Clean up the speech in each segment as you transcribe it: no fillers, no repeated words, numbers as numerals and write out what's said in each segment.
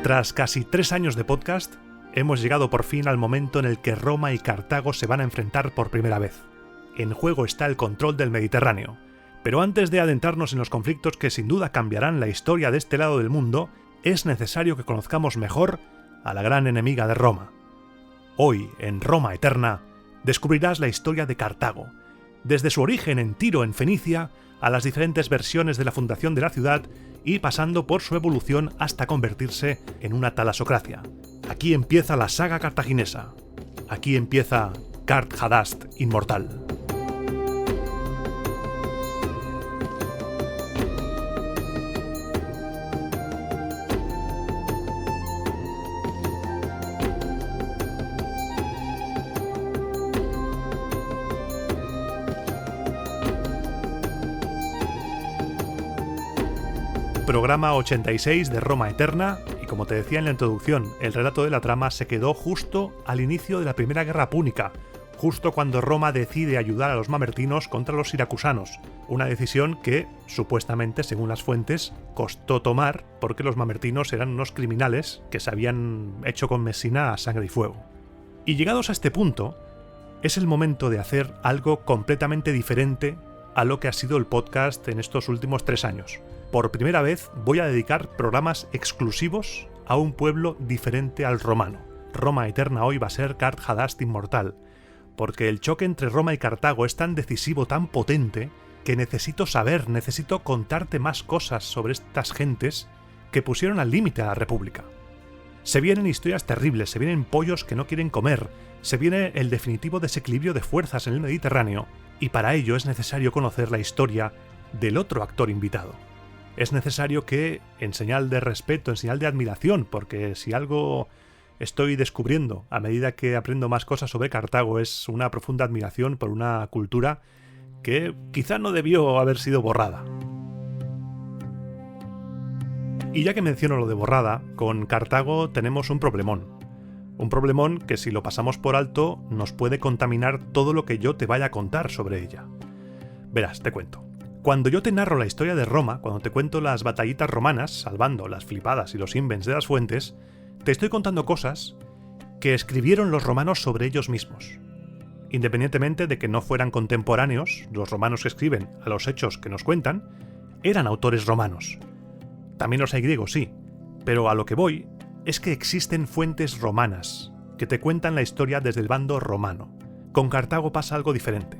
Tras casi 3 años de podcast, hemos llegado por fin al momento en el que Roma y Cartago se van a enfrentar por primera vez. En juego está el control del Mediterráneo. Pero antes de adentrarnos en los conflictos que sin duda cambiarán la historia de este lado del mundo, es necesario que conozcamos mejor a la gran enemiga de Roma. Hoy, en Roma Eterna, descubrirás la historia de Cartago, desde su origen en Tiro, en Fenicia, a las diferentes versiones de la fundación de la ciudad y pasando por su evolución hasta convertirse en una talasocracia. Aquí empieza la saga cartaginesa. Aquí empieza Cart-Hadast Inmortal. Programa 86 de Roma Eterna, y como te decía en la introducción, el relato de la trama se quedó justo al inicio de la Primera Guerra Púnica, justo cuando Roma decide ayudar a los mamertinos contra los siracusanos, una decisión que, supuestamente, según las fuentes, costó tomar porque los mamertinos eran unos criminales que se habían hecho con Messina a sangre y fuego. Y llegados a este punto, es el momento de hacer algo completamente diferente a lo que ha sido el podcast en estos últimos 3 años. Por primera vez voy a dedicar programas exclusivos a un pueblo diferente al romano. Roma Eterna hoy va a ser Cart-Hadast Inmortal, porque el choque entre Roma y Cartago es tan decisivo, tan potente, que necesito contarte más cosas sobre estas gentes que pusieron al límite a la República. Se vienen historias terribles, se vienen pollos que no quieren comer, se viene el definitivo desequilibrio de fuerzas en el Mediterráneo, y para ello es necesario conocer la historia del otro actor invitado. Es necesario que, en señal de respeto, en señal de admiración, porque si algo estoy descubriendo a medida que aprendo más cosas sobre Cartago es una profunda admiración por una cultura que quizá no debió haber sido borrada. Y ya que menciono lo de borrada, con Cartago tenemos un problemón. Un problemón que si lo pasamos por alto nos puede contaminar todo lo que yo te vaya a contar sobre ella. Verás, te cuento. Cuando yo te narro la historia de Roma, cuando te cuento las batallitas romanas, salvando las flipadas y los invents de las fuentes, te estoy contando cosas que escribieron los romanos sobre ellos mismos. Independientemente de que no fueran contemporáneos, los romanos que escriben a los hechos que nos cuentan, eran autores romanos. También los hay griegos, sí, pero a lo que voy es que existen fuentes romanas que te cuentan la historia desde el bando romano. Con Cartago pasa algo diferente,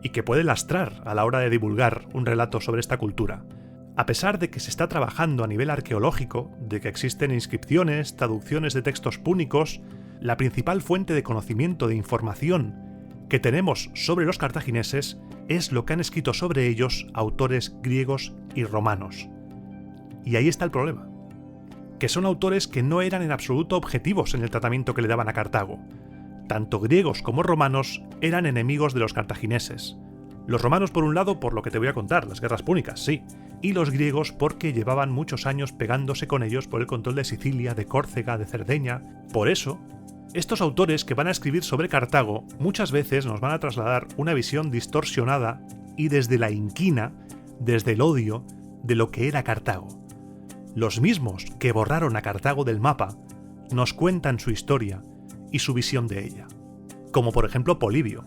y que puede lastrar a la hora de divulgar un relato sobre esta cultura. A pesar de que se está trabajando a nivel arqueológico, de que existen inscripciones, traducciones de textos púnicos, la principal fuente de conocimiento, de información que tenemos sobre los cartagineses es lo que han escrito sobre ellos autores griegos y romanos. Y ahí está el problema, que son autores que no eran en absoluto objetivos en el tratamiento que le daban a Cartago. Tanto griegos como romanos eran enemigos de los cartagineses. Los romanos por un lado por lo que te voy a contar, las guerras púnicas, sí, y los griegos porque llevaban muchos años pegándose con ellos por el control de Sicilia, de Córcega, de Cerdeña. Por eso, estos autores que van a escribir sobre Cartago muchas veces nos van a trasladar una visión distorsionada y desde la inquina, desde el odio, de lo que era Cartago. Los mismos que borraron a Cartago del mapa nos cuentan su historia y su visión de ella. Como por ejemplo Polibio.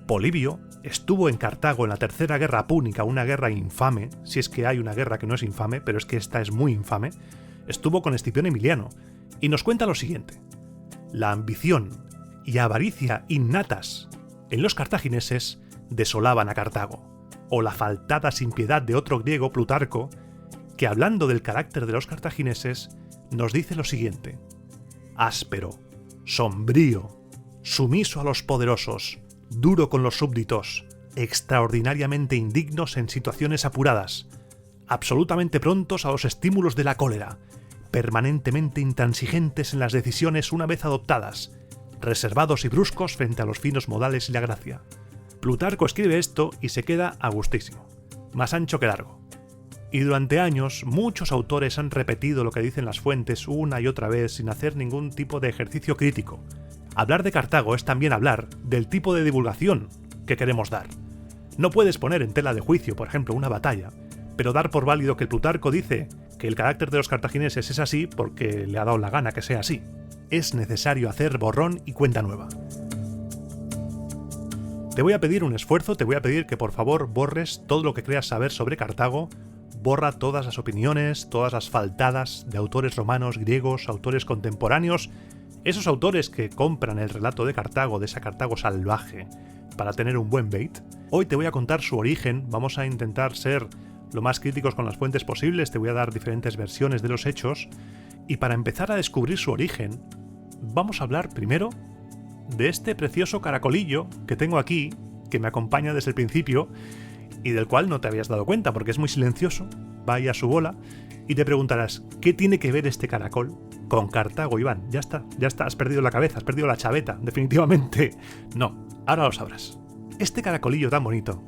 Polibio estuvo en Cartago en la Tercera Guerra Púnica, una guerra infame, si es que hay una guerra que no es infame, pero es que esta es muy infame. Estuvo con Escipión Emiliano y nos cuenta lo siguiente. La ambición y avaricia innatas en los cartagineses desolaban a Cartago, o la faltada sin piedad de otro griego, Plutarco, que hablando del carácter de los cartagineses nos dice lo siguiente: áspero, sombrío, sumiso a los poderosos, duro con los súbditos, extraordinariamente indignos en situaciones apuradas, absolutamente prontos a los estímulos de la cólera, permanentemente intransigentes en las decisiones una vez adoptadas, reservados y bruscos frente a los finos modales y la gracia. Plutarco escribe esto y se queda a gustísimo, más ancho que largo. Y durante años muchos autores han repetido lo que dicen las fuentes una y otra vez sin hacer ningún tipo de ejercicio crítico. Hablar de Cartago es también hablar del tipo de divulgación que queremos dar. No puedes poner en tela de juicio, por ejemplo, una batalla, pero dar por válido que Plutarco dice que el carácter de los cartagineses es así porque le ha dado la gana que sea así. Es necesario hacer borrón y cuenta nueva. Te voy a pedir un esfuerzo, te voy a pedir que por favor borres todo lo que creas saber sobre Cartago, borra todas las opiniones, todas las faltadas de autores romanos, griegos, autores contemporáneos, esos autores que compran el relato de Cartago, de esa Cartago salvaje, para tener un buen bait. Hoy te voy a contar su origen, vamos a intentar ser lo más críticos con las fuentes posibles, te voy a dar diferentes versiones de los hechos, y para empezar a descubrir su origen, vamos a hablar primero de este precioso caracolillo que tengo aquí, que me acompaña desde el principio y del cual no te habías dado cuenta porque es muy silencioso, va ahí a su bola, y te preguntarás, ¿qué tiene que ver este caracol con Cartago, Iván? Ya está, has perdido la cabeza, has perdido la chaveta, definitivamente. No, ahora lo sabrás. Este caracolillo tan bonito,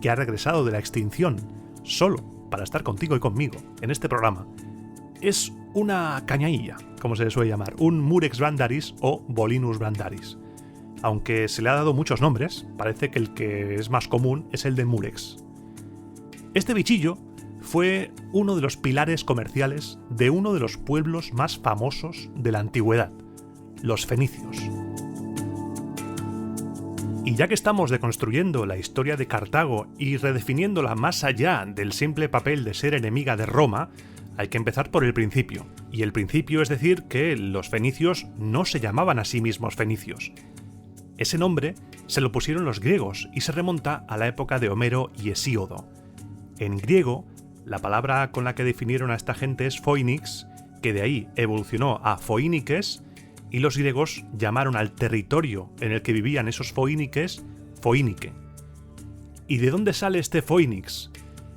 que ha regresado de la extinción solo para estar contigo y conmigo en este programa, es una cañailla, como se le suele llamar, un Murex brandaris o Bolinus brandaris. Aunque se le ha dado muchos nombres, parece que el que es más común es el de Murex. Este bichillo fue uno de los pilares comerciales de uno de los pueblos más famosos de la antigüedad, los fenicios. Y ya que estamos deconstruyendo la historia de Cartago y redefiniéndola más allá del simple papel de ser enemiga de Roma, hay que empezar por el principio. Y el principio es decir que los fenicios no se llamaban a sí mismos fenicios. Ese nombre se lo pusieron los griegos y se remonta a la época de Homero y Hesíodo. En griego, la palabra con la que definieron a esta gente es phoenix, que de ahí evolucionó a phoíniques, y los griegos llamaron al territorio en el que vivían esos phoíniques Phoínike. ¿Y de dónde sale este phoenix?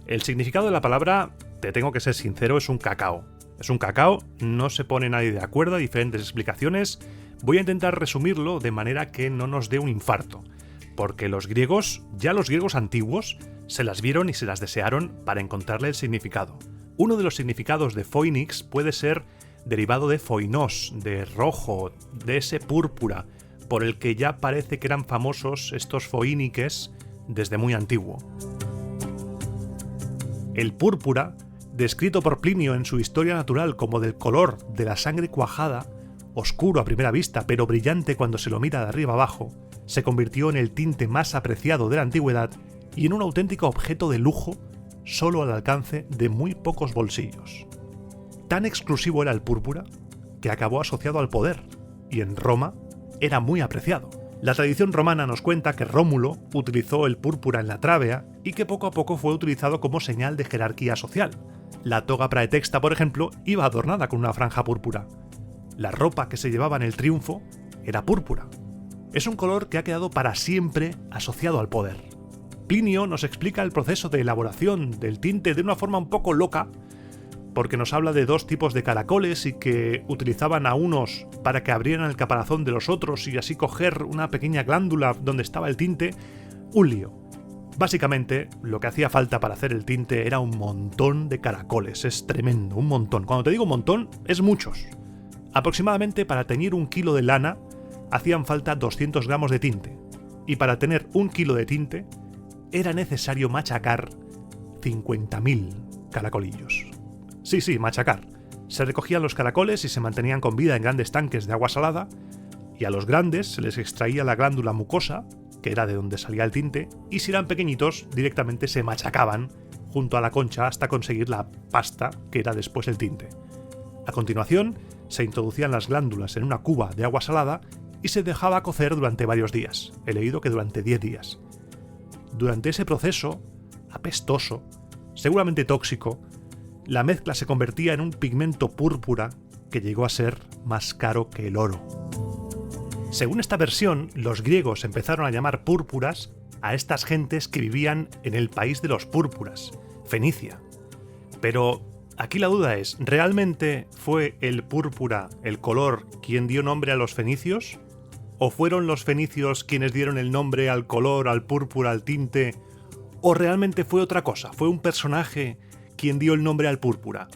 El significado de la palabra, te tengo que ser sincero, es un cacao. Es un cacao, no se pone nadie de acuerdo, hay diferentes explicaciones. Voy a intentar resumirlo de manera que no nos dé un infarto, porque los griegos, ya los griegos antiguos, se las vieron y se las desearon para encontrarle el significado. Uno de los significados de phoenix puede ser derivado de foinos, de rojo, de ese púrpura, por el que ya parece que eran famosos estos foíniques desde muy antiguo. El púrpura, descrito por Plinio en su Historia Natural como del color de la sangre cuajada, oscuro a primera vista pero brillante cuando se lo mira de arriba abajo, se convirtió en el tinte más apreciado de la antigüedad y en un auténtico objeto de lujo solo al alcance de muy pocos bolsillos. Tan exclusivo era el púrpura que acabó asociado al poder, y en Roma era muy apreciado. La tradición romana nos cuenta que Rómulo utilizó el púrpura en la trávea y que poco a poco fue utilizado como señal de jerarquía social. La toga praetexta, por ejemplo, iba adornada con una franja púrpura. La ropa que se llevaba en el triunfo era púrpura. Es un color que ha quedado para siempre asociado al poder. Plinio nos explica el proceso de elaboración del tinte de una forma un poco loca, porque nos habla de dos tipos de caracoles y que utilizaban a unos para que abrieran el caparazón de los otros y así coger una pequeña glándula donde estaba el tinte. Un lío. Básicamente, lo que hacía falta para hacer el tinte era un montón de caracoles. Es tremendo, un montón. Cuando te digo un montón, es muchos. Aproximadamente para teñir 1 kilo de lana hacían falta 200 gramos de tinte. Y para tener 1 kilo de tinte era necesario machacar 50.000 caracolillos. Sí, machacar. Se recogían los caracoles y se mantenían con vida en grandes tanques de agua salada, y a los grandes se les extraía la glándula mucosa, que era de donde salía el tinte, y si eran pequeñitos directamente se machacaban junto a la concha hasta conseguir la pasta que era después el tinte. A continuación, se introducían las glándulas en una cuba de agua salada y se dejaba cocer durante varios días. He leído que durante 10 días. Durante ese proceso, apestoso, seguramente tóxico, la mezcla se convertía en un pigmento púrpura que llegó a ser más caro que el oro. Según esta versión, los griegos empezaron a llamar púrpuras a estas gentes que vivían en el país de los púrpuras, Fenicia. Pero aquí la duda es, ¿realmente fue el púrpura, el color, quien dio nombre a los fenicios? ¿O fueron los fenicios quienes dieron el nombre al color, al púrpura, al tinte? ¿O realmente fue otra cosa? ¿Fue un personaje quien dio el nombre al púrpura?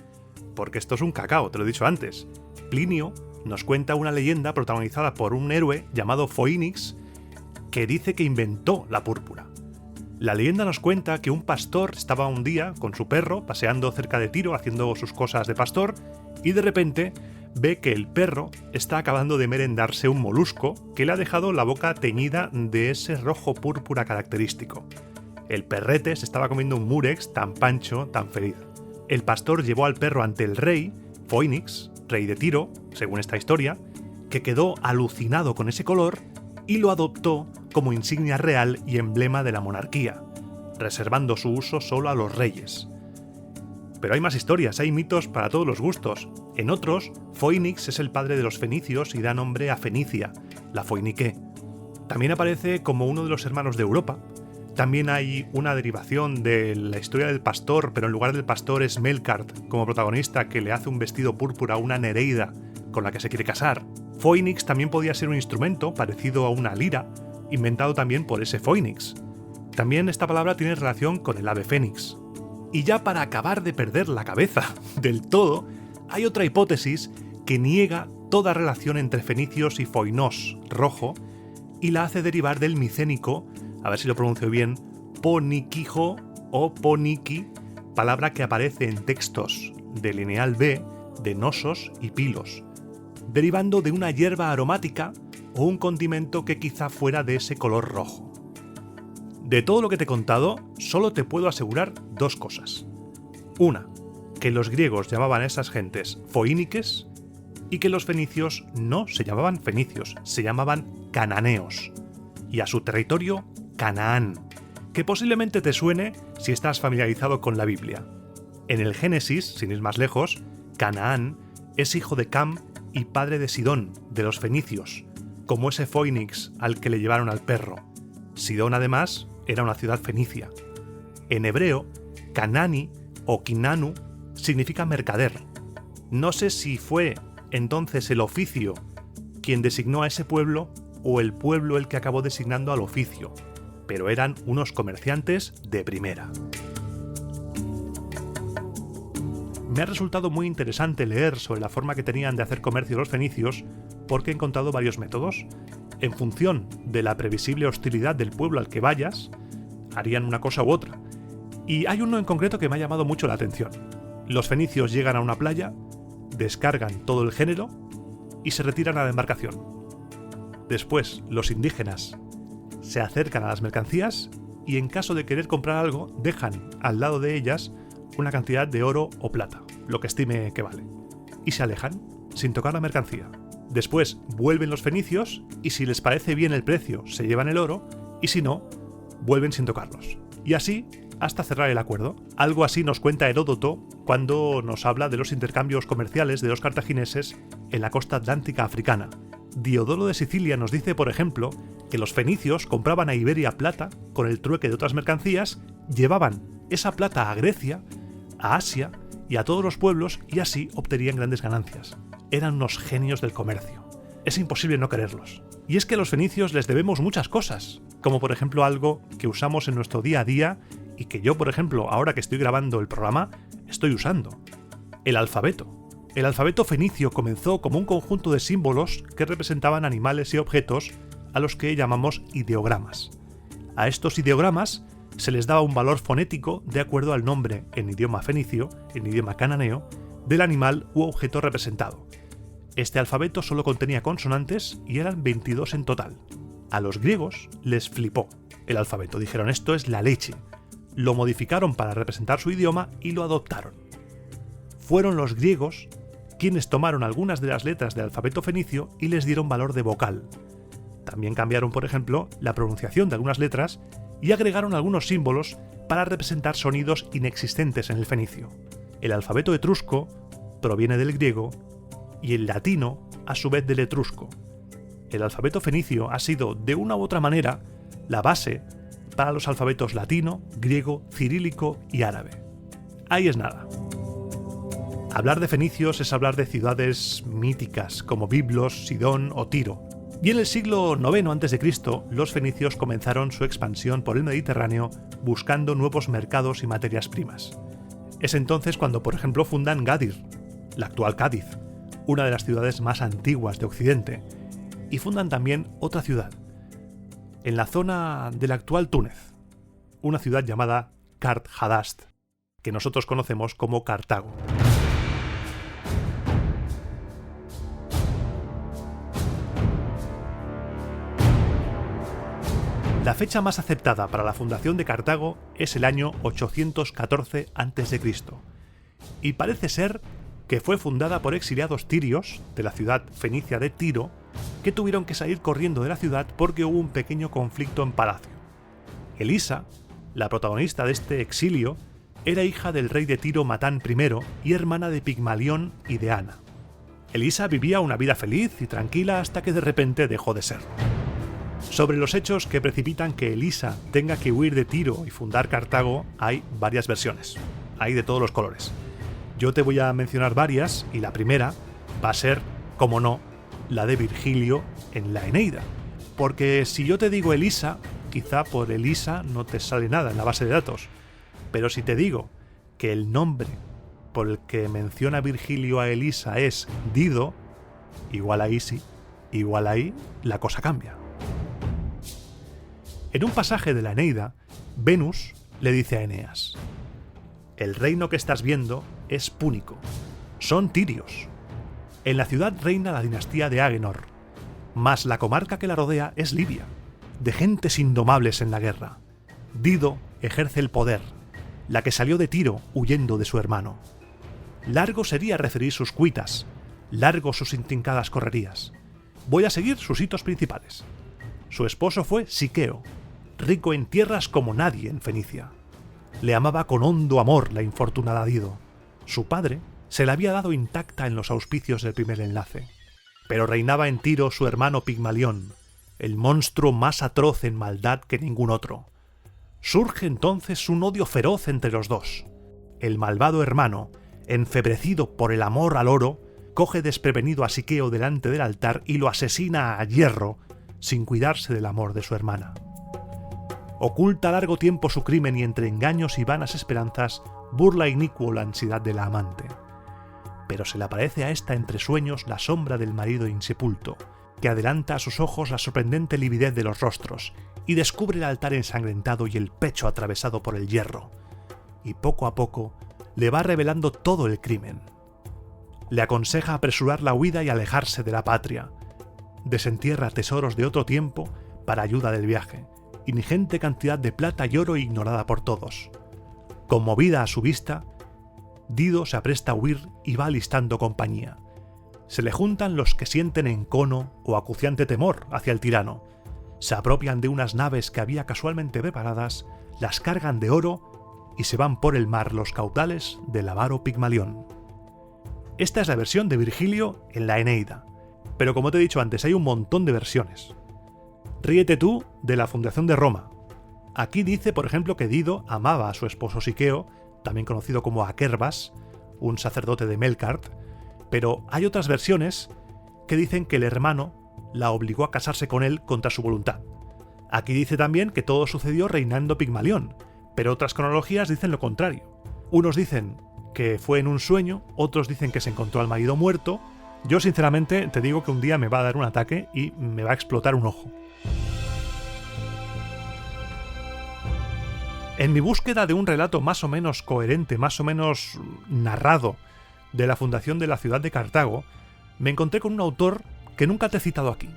Porque esto es un cacao, te lo he dicho antes. Plinio nos cuenta una leyenda protagonizada por un héroe llamado Phoenix que dice que inventó la púrpura. La leyenda nos cuenta que un pastor estaba un día con su perro paseando cerca de Tiro haciendo sus cosas de pastor y de repente ve que el perro está acabando de merendarse un molusco que le ha dejado la boca teñida de ese rojo púrpura característico. El perrete se estaba comiendo un murex tan pancho, tan feliz. El pastor llevó al perro ante el rey, Phoenix, rey de Tiro, según esta historia, que quedó alucinado con ese color y lo adoptó como insignia real y emblema de la monarquía, reservando su uso solo a los reyes. Pero hay más historias, hay mitos para todos los gustos. En otros, Phoenix es el padre de los fenicios y da nombre a Fenicia, la Foinique. También aparece como uno de los hermanos de Europa. También hay una derivación de la historia del pastor, pero en lugar del pastor es Melkart como protagonista, que le hace un vestido púrpura a una Nereida con la que se quiere casar. Phoenix también podía ser un instrumento parecido a una lira, inventado también por ese Phoenix. También esta palabra tiene relación con el ave fénix. Y ya para acabar de perder la cabeza del todo, hay otra hipótesis que niega toda relación entre fenicios y foinos, rojo, y la hace derivar del micénico, a ver si lo pronuncio bien, poniquijo o poniki, palabra que aparece en textos de Lineal B de Nosos y Pilos, derivando de una hierba aromática o un condimento que quizá fuera de ese color rojo. De todo lo que te he contado, solo te puedo asegurar dos cosas. Una, que los griegos llamaban a esas gentes foíniques y que los fenicios no se llamaban fenicios, se llamaban cananeos, y a su territorio Canaán, que posiblemente te suene si estás familiarizado con la Biblia. En el Génesis, sin ir más lejos, Canaán es hijo de Cam y padre de Sidón, de los fenicios, como ese Phoenix al que le llevaron al perro. Sidón, además, era una ciudad fenicia. En hebreo, Canani o Kinanu significa mercader. No sé si fue entonces el oficio quien designó a ese pueblo o el pueblo el que acabó designando al oficio, pero eran unos comerciantes de primera. Me ha resultado muy interesante leer sobre la forma que tenían de hacer comercio los fenicios porque he encontrado varios métodos. En función de la previsible hostilidad del pueblo al que vayas, harían una cosa u otra. Y hay uno en concreto que me ha llamado mucho la atención. Los fenicios llegan a una playa, descargan todo el género y se retiran a la embarcación. Después, los indígenas se acercan a las mercancías y en caso de querer comprar algo, dejan al lado de ellas una cantidad de oro o plata, lo que estime que vale, y se alejan sin tocar la mercancía. Después vuelven los fenicios y si les parece bien el precio, se llevan el oro y si no, vuelven sin tocarlos. Y así hasta cerrar el acuerdo. Algo así nos cuenta Heródoto cuando nos habla de los intercambios comerciales de los cartagineses en la costa atlántica africana. Diodoro de Sicilia nos dice, por ejemplo, que los fenicios compraban a Iberia plata con el trueque de otras mercancías, llevaban esa plata a Grecia, a Asia y a todos los pueblos y así obtenían grandes ganancias. Eran unos genios del comercio. Es imposible no quererlos. Y es que a los fenicios les debemos muchas cosas, como por ejemplo algo que usamos en nuestro día a día y que yo, por ejemplo, ahora que estoy grabando el programa, estoy usando. El alfabeto. El alfabeto fenicio comenzó como un conjunto de símbolos que representaban animales y objetos a los que llamamos ideogramas. A estos ideogramas se les daba un valor fonético de acuerdo al nombre en idioma fenicio, en idioma cananeo, del animal u objeto representado. Este alfabeto solo contenía consonantes y eran 22 en total. A los griegos les flipó el alfabeto, dijeron esto es la leche. Lo modificaron para representar su idioma y lo adoptaron. Fueron los griegos quienes tomaron algunas de las letras del alfabeto fenicio y les dieron valor de vocal. También cambiaron, por ejemplo, la pronunciación de algunas letras y agregaron algunos símbolos para representar sonidos inexistentes en el fenicio. El alfabeto etrusco proviene del griego y el latino, a su vez, del etrusco. El alfabeto fenicio ha sido, de una u otra manera, la base para los alfabetos latino, griego, cirílico y árabe. Ahí es nada. Hablar de fenicios es hablar de ciudades míticas como Biblos, Sidón o Tiro. Y en el siglo IX a.C., los fenicios comenzaron su expansión por el Mediterráneo buscando nuevos mercados y materias primas. Es entonces cuando, por ejemplo, fundan Gadir, la actual Cádiz, una de las ciudades más antiguas de Occidente, y fundan también otra ciudad, en la zona del actual Túnez, una ciudad llamada Kart Hadast, que nosotros conocemos como Cartago. La fecha más aceptada para la fundación de Cartago es el año 814 a.C., y parece ser que fue fundada por exiliados tirios de la ciudad fenicia de Tiro, que tuvieron que salir corriendo de la ciudad porque hubo un pequeño conflicto en palacio. Elisa, la protagonista de este exilio, era hija del rey de Tiro Matán I y hermana de Pigmalión y de Ana. Elisa vivía una vida feliz y tranquila hasta que de repente dejó de serlo. Sobre los hechos que precipitan que Elisa tenga que huir de Tiro y fundar Cartago hay varias versiones. Hay de todos los colores. Yo te voy a mencionar varias y la primera va a ser, como no, la de Virgilio en la Eneida. Porque si yo te digo Elisa, quizá por Elisa no te sale nada en la base de datos. Pero si te digo que el nombre por el que menciona Virgilio a Elisa es Dido, igual ahí sí, igual ahí la cosa cambia. En un pasaje de la Eneida, Venus le dice a Eneas: el reino que estás viendo es púnico, son tirios. En la ciudad reina la dinastía de Agenor, mas la comarca que la rodea es Libia, de gentes indomables en la guerra. Dido ejerce el poder, la que salió de Tiro huyendo de su hermano. Largo sería referir sus cuitas, largos sus intrincadas correrías. Voy a seguir sus hitos principales. Su esposo fue Siqueo, rico en tierras como nadie en Fenicia. Le amaba con hondo amor la infortunada Dido. Su padre se la había dado intacta en los auspicios del primer enlace. Pero reinaba en Tiro su hermano Pigmalión, el monstruo más atroz en maldad que ningún otro. Surge entonces un odio feroz entre los dos. El malvado hermano, enfebrecido por el amor al oro, coge desprevenido a Siqueo delante del altar y lo asesina a hierro, sin cuidarse del amor de su hermana. Oculta largo tiempo su crimen y entre engaños y vanas esperanzas burla inicuo la ansiedad de la amante. Pero se le aparece a ésta entre sueños la sombra del marido insepulto, que adelanta a sus ojos la sorprendente lividez de los rostros y descubre el altar ensangrentado y el pecho atravesado por el hierro, y poco a poco le va revelando todo el crimen. Le aconseja apresurar la huida y alejarse de la patria. Desentierra tesoros de otro tiempo para ayuda del viaje, ingente cantidad de plata y oro ignorada por todos. Conmovida a su vista, Dido se apresta a huir y va alistando compañía. Se le juntan los que sienten encono o acuciante temor hacia el tirano. Se apropian de unas naves que había casualmente preparadas, las cargan de oro y se van por el mar los caudales del avaro Pigmalión. Esta es la versión de Virgilio en la Eneida, pero como te he dicho antes, hay un montón de versiones. Ríete tú de la fundación de Roma. Aquí dice, por ejemplo, que Dido amaba a su esposo Siqueo, también conocido como Aquervas, un sacerdote de Melkart, pero hay otras versiones que dicen que el hermano la obligó a casarse con él contra su voluntad. Aquí dice también que todo sucedió reinando Pigmalión, pero otras cronologías dicen lo contrario. Unos dicen que fue en un sueño, otros dicen que se encontró al marido muerto. Yo sinceramente te digo que un día me va a dar un ataque y me va a explotar un ojo. En mi búsqueda de un relato más o menos coherente, más o menos narrado de la fundación de la ciudad de Cartago, me encontré con un autor que nunca te he citado aquí.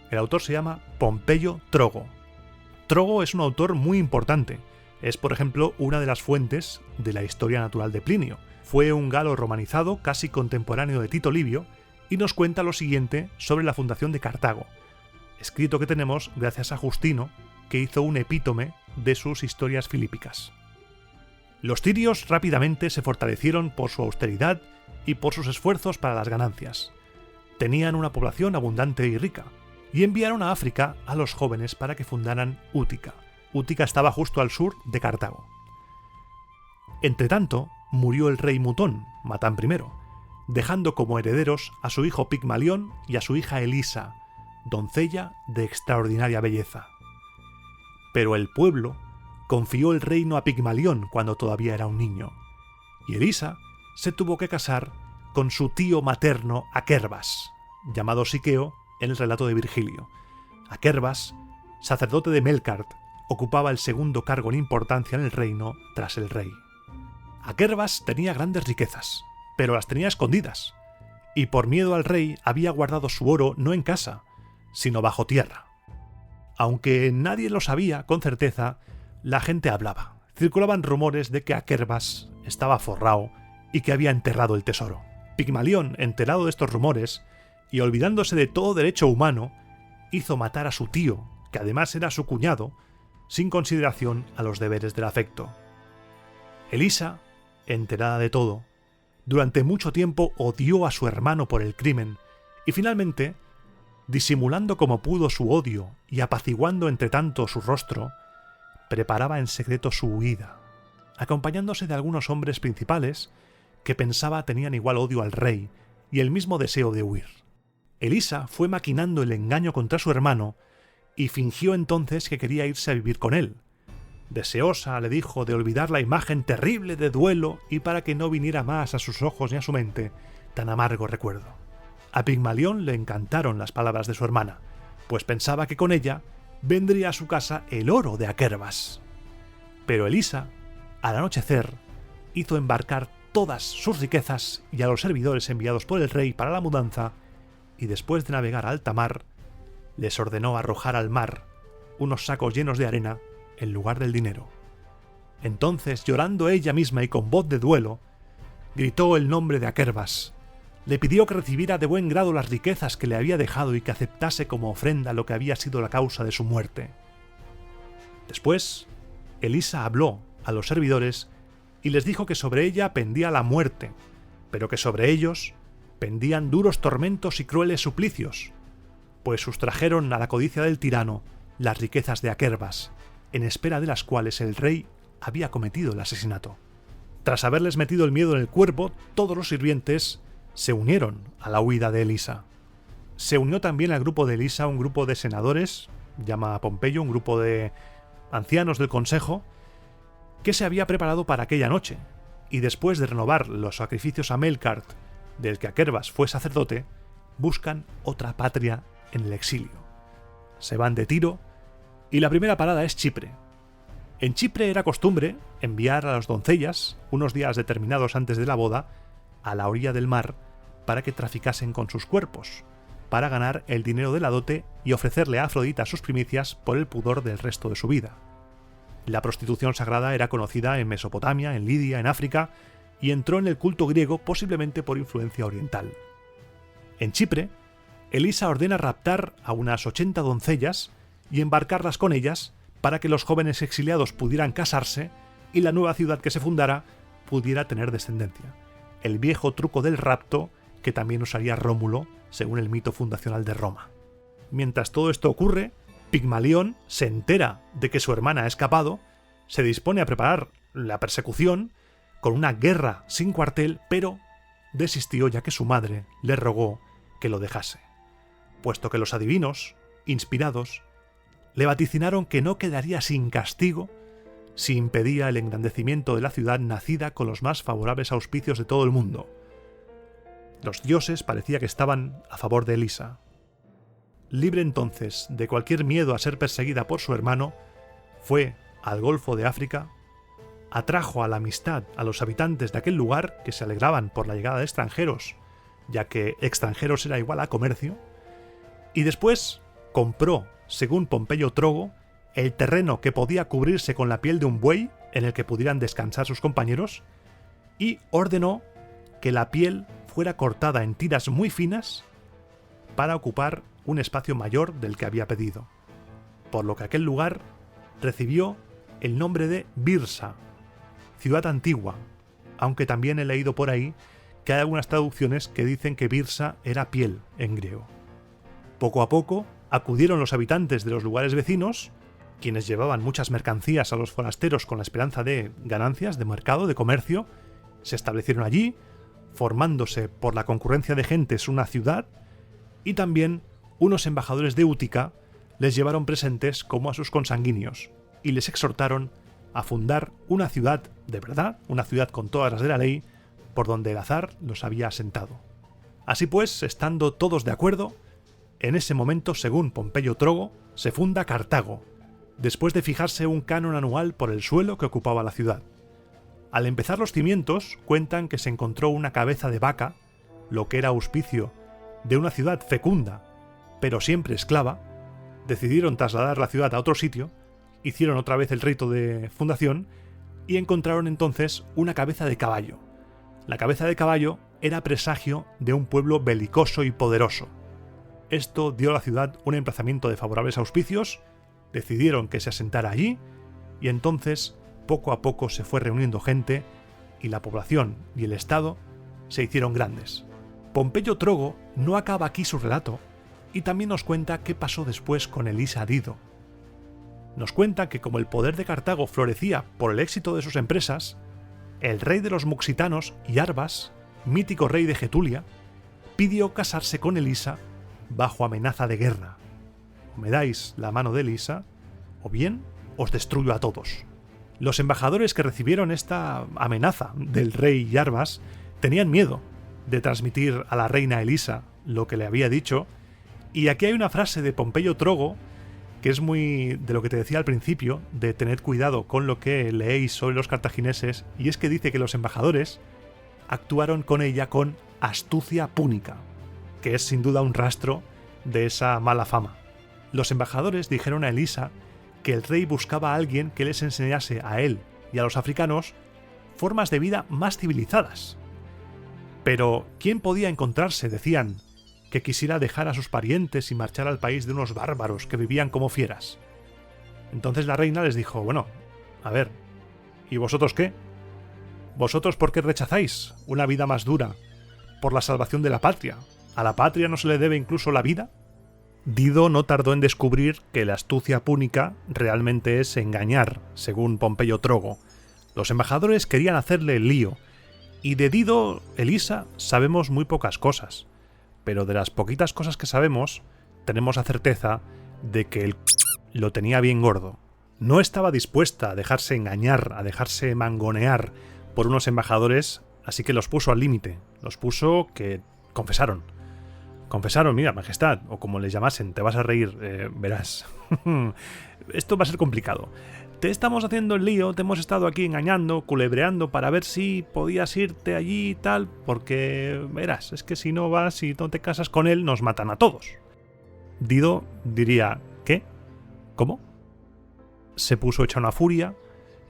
El autor se llama Pompeyo Trogo. Trogo es un autor muy importante. Es, por ejemplo, una de las fuentes de la historia natural de Plinio. Fue un galo romanizado, casi contemporáneo de Tito Livio, y nos cuenta lo siguiente sobre la fundación de Cartago, escrito que tenemos gracias a Justino, que hizo un epítome de sus historias filípicas. Los tirios rápidamente se fortalecieron por su austeridad y por sus esfuerzos para las ganancias. Tenían una población abundante y rica, y enviaron a África a los jóvenes para que fundaran Útica. Útica estaba justo al sur de Cartago. Entretanto, murió el rey Mutón, Matán I, dejando como herederos a su hijo Pigmalión y a su hija Elisa, doncella de extraordinaria belleza. Pero el pueblo confió el reino a Pigmalión cuando todavía era un niño, y Elisa se tuvo que casar con su tío materno Aquervas, llamado Siqueo en el relato de Virgilio. Aquervas, sacerdote de Melkart, ocupaba el segundo cargo en importancia en el reino tras el rey. Aquervas tenía grandes riquezas, pero las tenía escondidas, y por miedo al rey había guardado su oro no en casa, sino bajo tierra. Aunque nadie lo sabía con certeza, la gente hablaba. Circulaban rumores de que Aquervas estaba forrado y que había enterrado el tesoro. Pigmalión, enterado de estos rumores, y olvidándose de todo derecho humano, hizo matar a su tío, que además era su cuñado, sin consideración a los deberes del afecto. Elisa, enterada de todo, durante mucho tiempo odió a su hermano por el crimen, y finalmente, disimulando como pudo su odio y apaciguando entre tanto su rostro, preparaba en secreto su huida, acompañándose de algunos hombres principales que pensaba tenían igual odio al rey y el mismo deseo de huir. Elisa fue maquinando el engaño contra su hermano y fingió entonces que quería irse a vivir con él. Deseosa, le dijo, de olvidar la imagen terrible de duelo y para que no viniera más a sus ojos ni a su mente tan amargo recuerdo. A Pigmalión le encantaron las palabras de su hermana, pues pensaba que con ella vendría a su casa el oro de Aquervas. Pero Elisa, al anochecer, hizo embarcar todas sus riquezas y a los servidores enviados por el rey para la mudanza, y después de navegar a alta mar, les ordenó arrojar al mar unos sacos llenos de arena en lugar del dinero. Entonces, llorando ella misma y con voz de duelo, gritó el nombre de Aquervas. Le pidió que recibiera de buen grado las riquezas que le había dejado y que aceptase como ofrenda lo que había sido la causa de su muerte. Después, Elisa habló a los servidores y les dijo que sobre ella pendía la muerte, pero que sobre ellos pendían duros tormentos y crueles suplicios, pues sustrajeron a la codicia del tirano las riquezas de Aquervas, en espera de las cuales el rey había cometido el asesinato. Tras haberles metido el miedo en el cuerpo, todos los sirvientes se unieron a la huida de Elisa. Se unió también al grupo de Elisa un grupo de senadores, llama a Pompeyo, un grupo de ancianos del consejo, que se había preparado para aquella noche, y después de renovar los sacrificios a Melkart, del que Aquervas fue sacerdote, buscan otra patria en el exilio. Se van de Tiro, y la primera parada es Chipre. En Chipre era costumbre enviar a las doncellas, unos días determinados antes de la boda, a la orilla del mar para que traficasen con sus cuerpos, para ganar el dinero de la dote y ofrecerle a Afrodita sus primicias por el pudor del resto de su vida. La prostitución sagrada era conocida en Mesopotamia, en Lidia, en África, y entró en el culto griego posiblemente por influencia oriental. En Chipre, Elisa ordena raptar a unas 80 doncellas y embarcarlas con ellas para que los jóvenes exiliados pudieran casarse y la nueva ciudad que se fundara pudiera tener descendencia. El viejo truco del rapto que también usaría Rómulo, según el mito fundacional de Roma. Mientras todo esto ocurre, Pigmalión se entera de que su hermana ha escapado, se dispone a preparar la persecución con una guerra sin cuartel, pero desistió ya que su madre le rogó que lo dejase, puesto que los adivinos, inspirados, le vaticinaron que no quedaría sin castigo si impedía el engrandecimiento de la ciudad nacida con los más favorables auspicios de todo el mundo. Los dioses parecía que estaban a favor de Elisa. Libre entonces de cualquier miedo a ser perseguida por su hermano, fue al Golfo de África, atrajo a la amistad a los habitantes de aquel lugar que se alegraban por la llegada de extranjeros, ya que extranjeros era igual a comercio, y después compró, según Pompeyo Trogo, el terreno que podía cubrirse con la piel de un buey en el que pudieran descansar sus compañeros, y ordenó que la piel fuera cortada en tiras muy finas para ocupar un espacio mayor del que había pedido, por lo que aquel lugar recibió el nombre de Birsa, ciudad antigua, aunque también he leído por ahí que hay algunas traducciones que dicen que Birsa era piel en griego. Poco a poco acudieron los habitantes de los lugares vecinos, quienes llevaban muchas mercancías a los forasteros con la esperanza de ganancias, de mercado, de comercio, se establecieron allí, formándose por la concurrencia de gentes una ciudad, y también unos embajadores de Útica les llevaron presentes como a sus consanguíneos, y les exhortaron a fundar una ciudad de verdad, una ciudad con todas las de la ley, por donde el azar los había asentado. Así pues, estando todos de acuerdo, en ese momento, según Pompeyo Trogo, se funda Cartago, después de fijarse un canon anual por el suelo que ocupaba la ciudad. Al empezar los cimientos, cuentan que se encontró una cabeza de vaca, lo que era auspicio de una ciudad fecunda, pero siempre esclava. Decidieron trasladar la ciudad a otro sitio, hicieron otra vez el rito de fundación y encontraron entonces una cabeza de caballo. La cabeza de caballo era presagio de un pueblo belicoso y poderoso. Esto dio a la ciudad un emplazamiento de favorables auspicios, decidieron que se asentara allí y entonces poco a poco se fue reuniendo gente y la población y el estado se hicieron grandes. Pompeyo Trogo no acaba aquí su relato y también nos cuenta qué pasó después con Elisa Dido. Nos cuenta que como el poder de Cartago florecía por el éxito de sus empresas, el rey de los muxitanos, Iarbas, mítico rey de Getulia, pidió casarse con Elisa bajo amenaza de guerra. O me dais la mano de Elisa, o bien os destruyo a todos. Los embajadores que recibieron esta amenaza del rey Iarbas tenían miedo de transmitir a la reina Elisa lo que le había dicho, y aquí hay una frase de Pompeyo Trogo que es muy de lo que te decía al principio, de tener cuidado con lo que leéis sobre los cartagineses, y es que dice que los embajadores actuaron con ella con astucia púnica, que es sin duda un rastro de esa mala fama. Los embajadores dijeron a Elisa que el rey buscaba a alguien que les enseñase a él y a los africanos formas de vida más civilizadas. Pero, ¿quién podía encontrarse, decían, que quisiera dejar a sus parientes y marchar al país de unos bárbaros que vivían como fieras? Entonces la reina les dijo, bueno, a ver, ¿y vosotros qué? ¿Vosotros por qué rechazáis una vida más dura por la salvación de la patria? ¿A la patria no se le debe incluso la vida? Dido no tardó en descubrir que la astucia púnica realmente es engañar, según Pompeyo Trogo. Los embajadores querían hacerle el lío, y de Dido, Elisa, sabemos muy pocas cosas. Pero de las poquitas cosas que sabemos, tenemos la certeza de que él lo tenía bien gordo. No estaba dispuesta a dejarse engañar, a dejarse mangonear por unos embajadores, así que los puso al límite. Los puso que confesaron. Confesaron, mira, majestad, o como les llamasen, te vas a reír, verás. Esto va a ser complicado. Te estamos haciendo el lío, te hemos estado aquí engañando, culebreando para ver si podías irte allí y tal, porque verás, es que si no vas y no te casas con él, nos matan a todos. Dido diría, ¿qué? ¿Cómo? Se puso hecha una furia,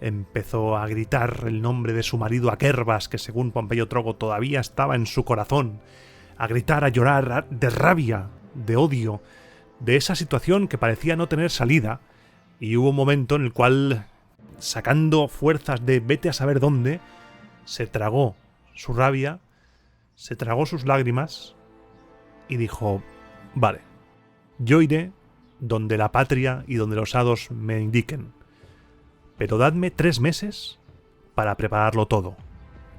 empezó a gritar el nombre de su marido Aquervas, que según Pompeyo Trogo todavía estaba en su corazón, a gritar, a llorar, de rabia, de odio, de esa situación que parecía no tener salida. Y hubo un momento en el cual, sacando fuerzas de vete a saber dónde, se tragó su rabia, se tragó sus lágrimas y dijo, vale, yo iré donde la patria y donde los hados me indiquen, pero dadme 3 meses para prepararlo todo.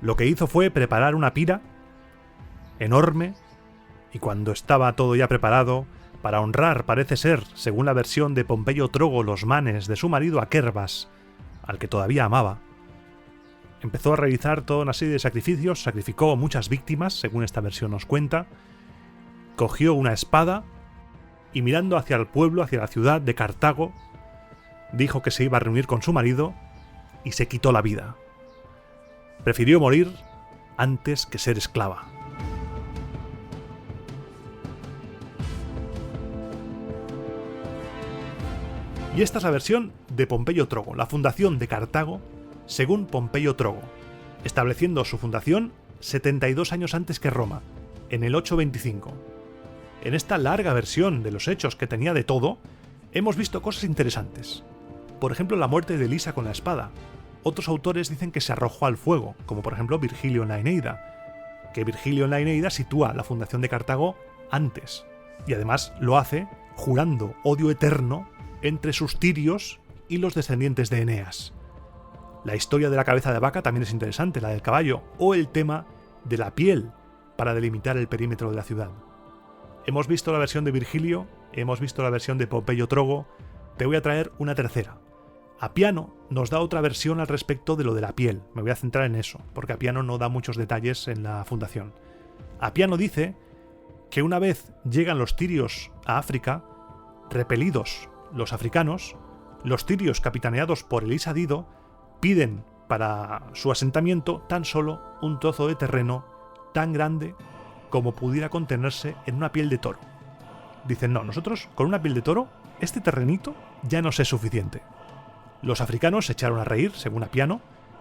Lo que hizo fue preparar una pira enorme, y cuando estaba todo ya preparado, para honrar, parece ser, según la versión de Pompeyo Trogo, los manes de su marido Aquervas, al que todavía amaba, empezó a realizar toda una serie de sacrificios, sacrificó muchas víctimas, según esta versión nos cuenta, cogió una espada y mirando hacia el pueblo, hacia la ciudad de Cartago, dijo que se iba a reunir con su marido y se quitó la vida. Prefirió morir antes que ser esclava. Y esta es la versión de Pompeyo Trogo, la fundación de Cartago, según Pompeyo Trogo, estableciendo su fundación 72 años antes que Roma, en el 825. En esta larga versión de los hechos que tenía de todo, hemos visto cosas interesantes. Por ejemplo, la muerte de Elisa con la espada. Otros autores dicen que se arrojó al fuego, como por ejemplo Virgilio en la Eneida, que Virgilio en la Eneida sitúa la fundación de Cartago antes, y además lo hace jurando odio eterno entre sus tirios y los descendientes de Eneas. La historia de la cabeza de vaca también es interesante, la del caballo, o el tema de la piel para delimitar el perímetro de la ciudad. Hemos visto la versión de Virgilio, hemos visto la versión de Pompeyo Trogo, te voy a traer una tercera. Apiano nos da otra versión al respecto de lo de la piel, me voy a centrar en eso, porque Apiano no da muchos detalles en la fundación. Apiano dice que una vez llegan los tirios a África, repelidos los africanos, Los tirios, capitaneados por Elisa Dido, piden para su asentamiento tan solo un trozo de terreno tan grande como pudiera contenerse en una piel de toro. Dicen, no, nosotros con una piel de toro, este terrenito ya nos es suficiente. Los africanos se echaron a reír, según Apiano,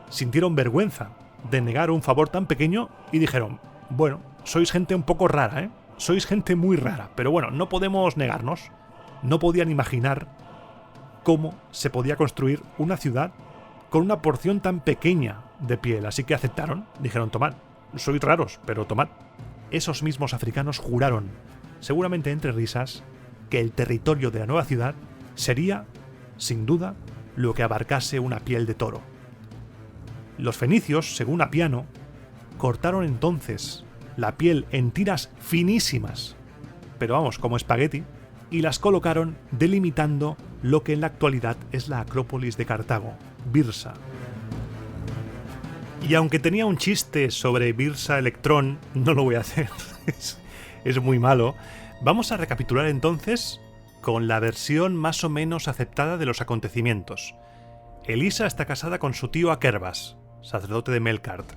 sintieron vergüenza de negar un favor tan pequeño y dijeron, bueno, sois gente un poco rara, ¿eh? Sois gente muy rara, pero bueno, no podemos negarnos. No podían imaginar cómo se podía construir una ciudad con una porción tan pequeña de piel, así que aceptaron, dijeron, tomad, sois raros, pero tomad. Esos mismos africanos juraron, seguramente entre risas, que el territorio de la nueva ciudad sería, sin duda, lo que abarcase una piel de toro. Los fenicios, según Apiano, cortaron entonces la piel en tiras finísimas, pero vamos, como espagueti, y las colocaron delimitando lo que en la actualidad es la Acrópolis de Cartago, Byrsa. Y aunque tenía un chiste sobre Byrsa Electrón, no lo voy a hacer, es muy malo. Vamos a recapitular entonces con la versión más o menos aceptada de los acontecimientos. Elisa está casada con su tío Aquervas, sacerdote de Melkart.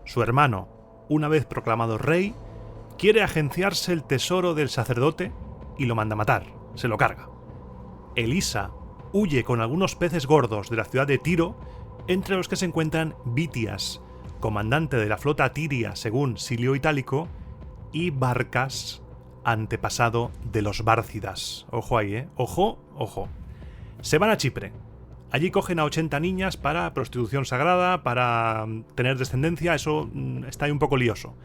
Su hermano, una vez proclamado rey, quiere agenciarse el tesoro del sacerdote y lo manda matar, se lo carga. Elisa huye con algunos peces gordos de la ciudad de Tiro, entre los que se encuentran Bitias, comandante de la flota tiria según Silio Itálico, y Barcas, antepasado de los Bárcidas. Ojo ahí, Ojo, ojo. Se van a Chipre. Allí cogen a 80 niñas para prostitución sagrada, para tener descendencia, eso está ahí un poco lioso.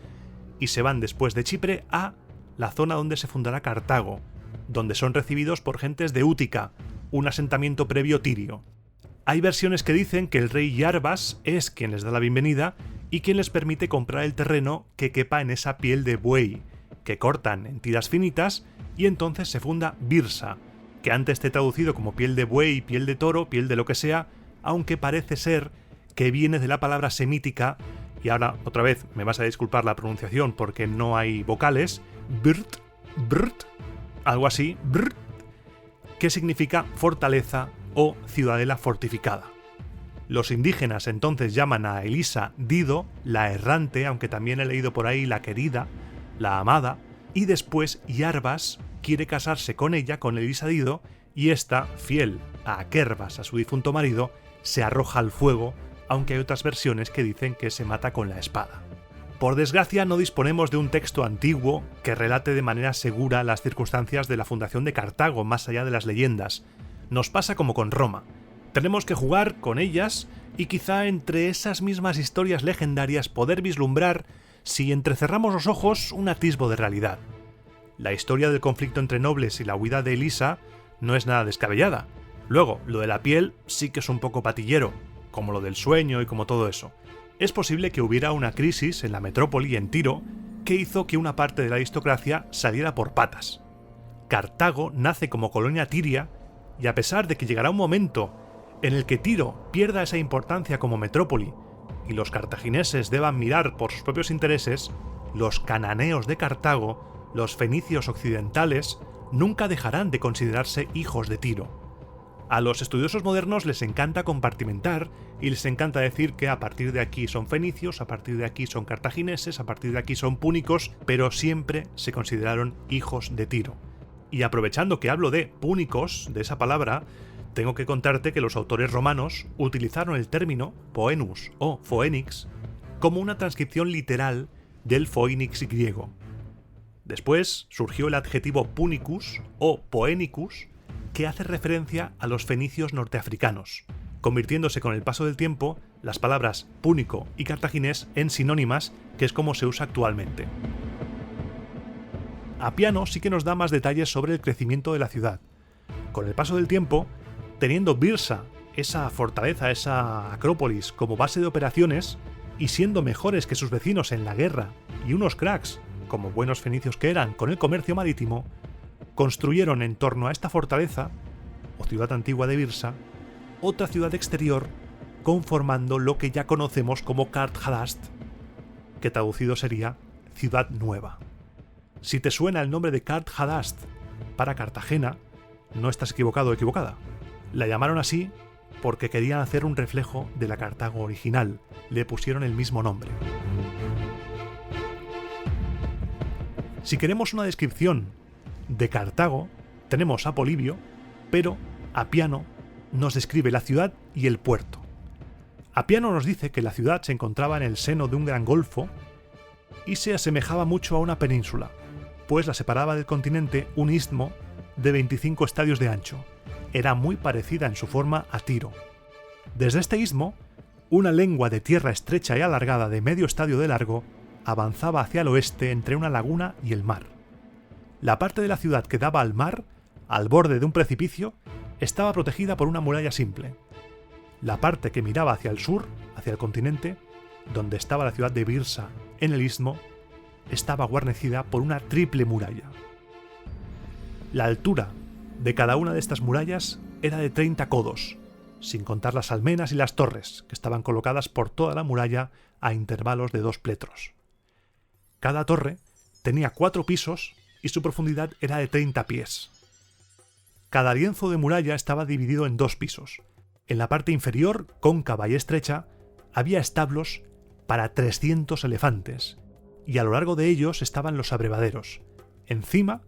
Y se van después de Chipre a la zona donde se fundará Cartago, donde son recibidos por gentes de Útica, un asentamiento previo tirio. Hay versiones que dicen que el rey Iarbas es quien les da la bienvenida y quien les permite comprar el terreno que quepa en esa piel de buey, que cortan en tiras finitas y entonces se funda Byrsa, que antes esté traducido como piel de buey, piel de toro, piel de lo que sea, aunque parece ser que viene de la palabra semítica, y ahora otra vez me vas a disculpar la pronunciación porque no hay vocales, brt, algo así, que significa fortaleza o ciudadela fortificada. Los indígenas entonces llaman a Elisa Dido, la errante, aunque también he leído por ahí la querida, la amada, y después Iarbas quiere casarse con ella, con Elisa Dido, y esta, fiel a Aquervas, a su difunto marido, se arroja al fuego, aunque hay otras versiones que dicen que se mata con la espada. Por desgracia, no disponemos de un texto antiguo que relate de manera segura las circunstancias de la fundación de Cartago, más allá de las leyendas. Nos pasa como con Roma. Tenemos que jugar con ellas y quizá entre esas mismas historias legendarias poder vislumbrar, si entrecerramos los ojos, un atisbo de realidad. La historia del conflicto entre nobles y la huida de Elisa no es nada descabellada. Luego, lo de la piel sí que es un poco patillero, como lo del sueño y como todo eso. Es posible que hubiera una crisis en la metrópoli, en Tiro, que hizo que una parte de la aristocracia saliera por patas. Cartago nace como colonia tiria y a pesar de que llegará un momento en el que Tiro pierda esa importancia como metrópoli y los cartagineses deban mirar por sus propios intereses, los cananeos de Cartago, los fenicios occidentales, nunca dejarán de considerarse hijos de Tiro. A los estudiosos modernos les encanta compartimentar y les encanta decir que a partir de aquí son fenicios, a partir de aquí son cartagineses, a partir de aquí son púnicos, pero siempre se consideraron hijos de Tiro. Y aprovechando que hablo de púnicos, de esa palabra, tengo que contarte que los autores romanos utilizaron el término poenus o phoenix como una transcripción literal del phoenix griego. Después surgió el adjetivo punicus o poenicus, que hace referencia a los fenicios norteafricanos, convirtiéndose con el paso del tiempo las palabras púnico y cartaginés en sinónimas, que es como se usa actualmente. Apiano sí que nos da más detalles sobre el crecimiento de la ciudad. Con el paso del tiempo, teniendo Byrsa, esa fortaleza, esa acrópolis, como base de operaciones, y siendo mejores que sus vecinos en la guerra, y unos cracks, como buenos fenicios que eran, con el comercio marítimo, construyeron en torno a esta fortaleza, o ciudad antigua de Byrsa, otra ciudad exterior, conformando lo que ya conocemos como Kart-Hadast, que traducido sería Ciudad Nueva. Si te suena el nombre de Kart-Hadast para Cartagena, no estás equivocado o equivocada. La llamaron así porque querían hacer un reflejo de la Cartago original. Le pusieron el mismo nombre. Si queremos una descripción de Cartago, tenemos a Polibio, pero Apiano nos describe la ciudad y el puerto. Apiano nos dice que la ciudad se encontraba en el seno de un gran golfo y se asemejaba mucho a una península, pues la separaba del continente un istmo de 25 estadios de ancho. Era muy parecida en su forma a Tiro. Desde este istmo, una lengua de tierra estrecha y alargada de medio estadio de largo avanzaba hacia el oeste entre una laguna y el mar. La parte de la ciudad que daba al mar, al borde de un precipicio, estaba protegida por una muralla simple. La parte que miraba hacia el sur, hacia el continente, donde estaba la ciudad de Birsa, en el istmo, estaba guarnecida por una triple muralla. La altura de cada una de estas murallas era de 30 codos, sin contar las almenas y las torres, que estaban colocadas por toda la muralla a intervalos de 2 pletros. Cada torre tenía 4 pisos y su profundidad era de 30 pies. Cada lienzo de muralla estaba dividido en 2 pisos. En la parte inferior, cóncava y estrecha, había establos para 300 elefantes, y a lo largo de ellos estaban los abrevaderos. Encima,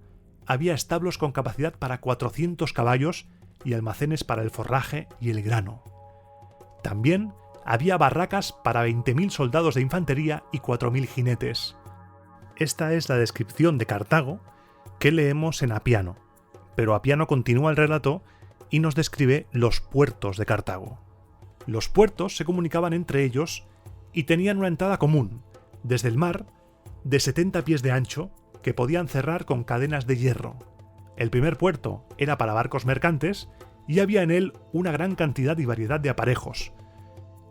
había establos con capacidad para 400 caballos y almacenes para el forraje y el grano. También había barracas para 20.000 soldados de infantería y 4.000 jinetes. Esta es la descripción de Cartago que leemos en Apiano, pero Apiano continúa el relato y nos describe los puertos de Cartago. Los puertos se comunicaban entre ellos y tenían una entrada común, desde el mar, de 70 pies de ancho, que podían cerrar con cadenas de hierro. El primer puerto era para barcos mercantes y había en él una gran cantidad y variedad de aparejos.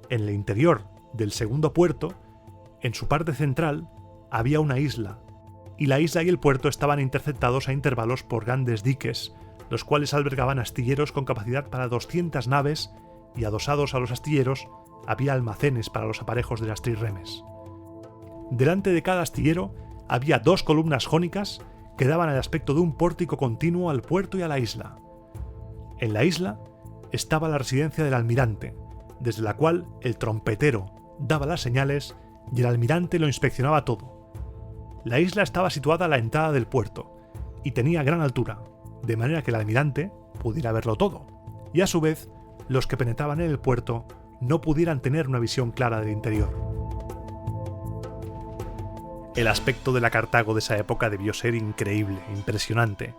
En el interior del segundo puerto, en su parte central, había una isla, y la isla y el puerto estaban interceptados a intervalos por grandes diques, los cuales albergaban astilleros con capacidad para 200 naves, y adosados a los astilleros había almacenes para los aparejos de las trirremes. Delante de cada astillero había 2 columnas jónicas que daban el aspecto de un pórtico continuo al puerto y a la isla. En la isla estaba la residencia del almirante, desde la cual el trompetero daba las señales y el almirante lo inspeccionaba todo. La isla estaba situada a la entrada del puerto y tenía gran altura, de manera que el almirante pudiera verlo todo, y a su vez los que penetraban en el puerto no pudieran tener una visión clara del interior. El aspecto de la Cartago de esa época debió ser increíble, impresionante.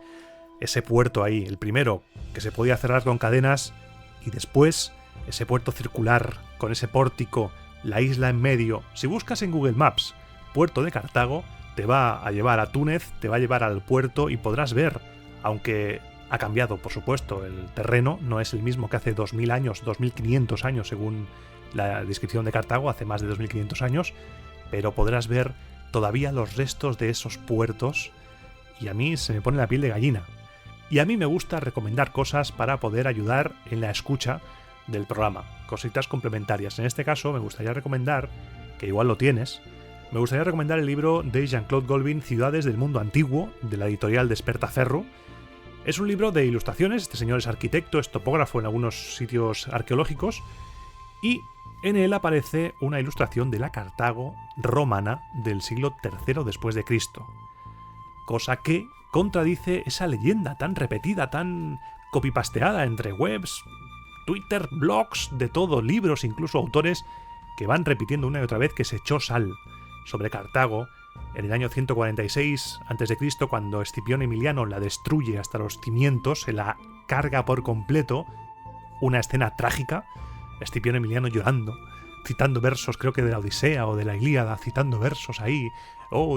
Ese puerto ahí, el primero, que se podía cerrar con cadenas, y después ese puerto circular, con ese pórtico, la isla en medio. Si buscas en Google Maps puerto de Cartago, te va a llevar a Túnez, te va a llevar al puerto y podrás ver, aunque ha cambiado, por supuesto, el terreno no es el mismo que hace 2000 años, 2500 años, según la descripción de Cartago, hace más de 2500 años, pero podrás ver todavía los restos de esos puertos y a mí se me pone la piel de gallina. Y a mí me gusta recomendar cosas para poder ayudar en la escucha del programa, cositas complementarias. En este caso me gustaría recomendar, que igual lo tienes, me gustaría recomendar el libro de Jean-Claude Golbin, Ciudades del Mundo Antiguo, de la editorial Despertaferro. Es un libro de ilustraciones, este señor es arquitecto, es topógrafo en algunos sitios arqueológicos, y en él aparece una ilustración de la Cartago romana del siglo III después de Cristo, cosa que contradice esa leyenda tan repetida, tan copipasteada entre webs, Twitter, blogs, de todo, libros, incluso autores que van repitiendo una y otra vez que se echó sal sobre Cartago en el año 146 a.C., cuando Escipión Emiliano la destruye hasta los cimientos, se la carga por completo, una escena trágica, Escipión Emiliano llorando, citando versos, creo que de la Odisea o de la Ilíada, citando versos ahí,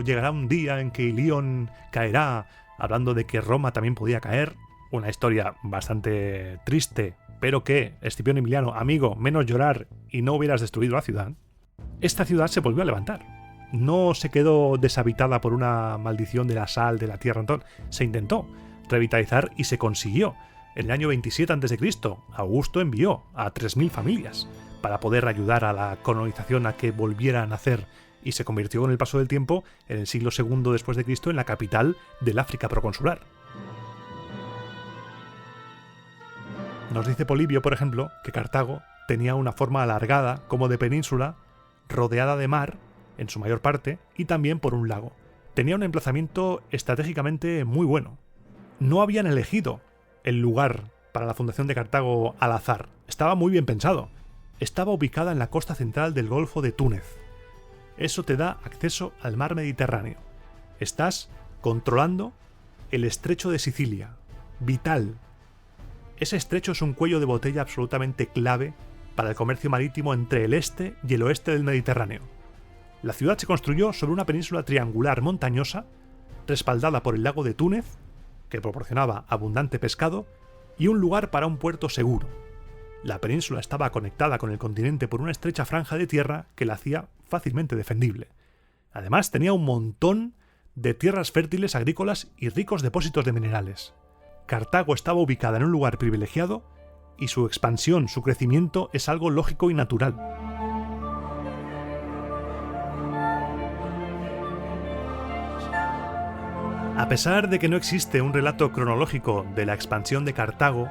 llegará un día en que Ilión caerá, hablando de que Roma también podía caer, una historia bastante triste, pero que, Escipión Emiliano, amigo, menos llorar y no hubieras destruido la ciudad. Esta ciudad se volvió a levantar. No se quedó deshabitada por una maldición de la sal, de la tierra, entonces se intentó revitalizar y se consiguió. En el año 27 a.C., Augusto envió a 3.000 familias para poder ayudar a la colonización a que volviera a nacer, y se convirtió con el paso del tiempo, en el siglo II después de Cristo, en la capital del África proconsular. Nos dice Polibio, por ejemplo, que Cartago tenía una forma alargada, como de península, rodeada de mar, en su mayor parte, y también por un lago. Tenía un emplazamiento estratégicamente muy bueno. No habían elegido el lugar para la fundación de Cartago al azar. Estaba muy bien pensado. Estaba ubicada en la costa central del Golfo de Túnez. Eso te da acceso al mar Mediterráneo. Estás controlando el estrecho de Sicilia. Vital. Ese estrecho es un cuello de botella absolutamente clave para el comercio marítimo entre el este y el oeste del Mediterráneo. La ciudad se construyó sobre una península triangular montañosa, respaldada por el lago de Túnez, que proporcionaba abundante pescado, y un lugar para un puerto seguro. La península estaba conectada con el continente por una estrecha franja de tierra que la hacía fácilmente defendible. Además, tenía un montón de tierras fértiles agrícolas y ricos depósitos de minerales. Cartago estaba ubicada en un lugar privilegiado y su expansión, su crecimiento es algo lógico y natural. A pesar de que no existe un relato cronológico de la expansión de Cartago,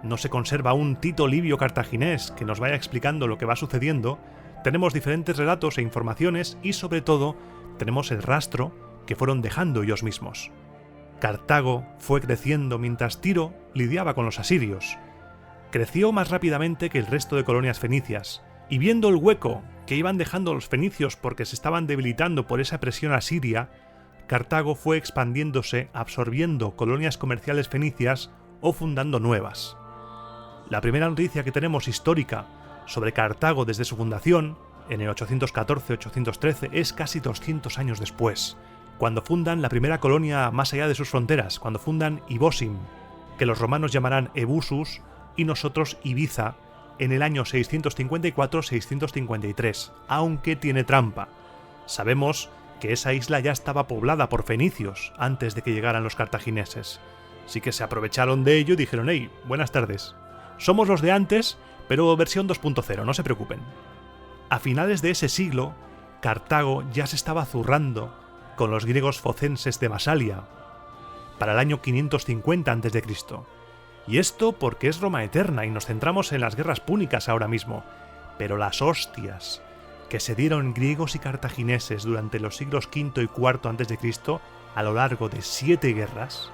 no se conserva un Tito Livio cartaginés que nos vaya explicando lo que va sucediendo, tenemos diferentes relatos e informaciones y, sobre todo, tenemos el rastro que fueron dejando ellos mismos. Cartago fue creciendo mientras Tiro lidiaba con los asirios. Creció más rápidamente que el resto de colonias fenicias, y viendo el hueco que iban dejando los fenicios porque se estaban debilitando por esa presión asiria, Cartago fue expandiéndose, absorbiendo colonias comerciales fenicias o fundando nuevas. La primera noticia que tenemos histórica sobre Cartago desde su fundación, en el 814-813, es casi 200 años después, cuando fundan la primera colonia más allá de sus fronteras, cuando fundan Ibosim, que los romanos llamarán Ebusus y nosotros Ibiza, en el año 654-653, aunque tiene trampa. Sabemos que esa isla ya estaba poblada por fenicios antes de que llegaran los cartagineses. Así que se aprovecharon de ello y dijeron: «Hey, buenas tardes. Somos los de antes, pero versión 2.0, no se preocupen». A finales de ese siglo, Cartago ya se estaba zurrando con los griegos focenses de Masalia, para el año 550 a.C. Y esto porque es Roma eterna y nos centramos en las guerras púnicas ahora mismo, pero las hostias que se dieron griegos y cartagineses durante los siglos V y IV a.C., a lo largo de 7 guerras,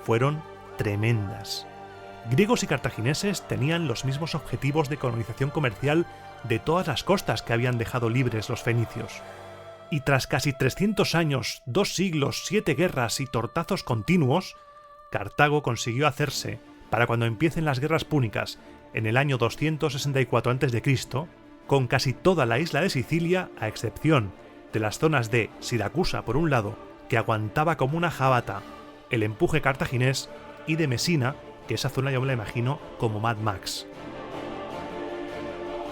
fueron tremendas. Griegos y cartagineses tenían los mismos objetivos de colonización comercial de todas las costas que habían dejado libres los fenicios. Y tras casi 300 años, 2 siglos, 7 guerras y tortazos continuos, Cartago consiguió hacerse, para cuando empiecen las guerras púnicas en el año 264 a.C., con casi toda la isla de Sicilia, a excepción de las zonas de Siracusa por un lado, que aguantaba como una jabata el empuje cartaginés, y de Mesina, que esa zona yo me la imagino como Mad Max.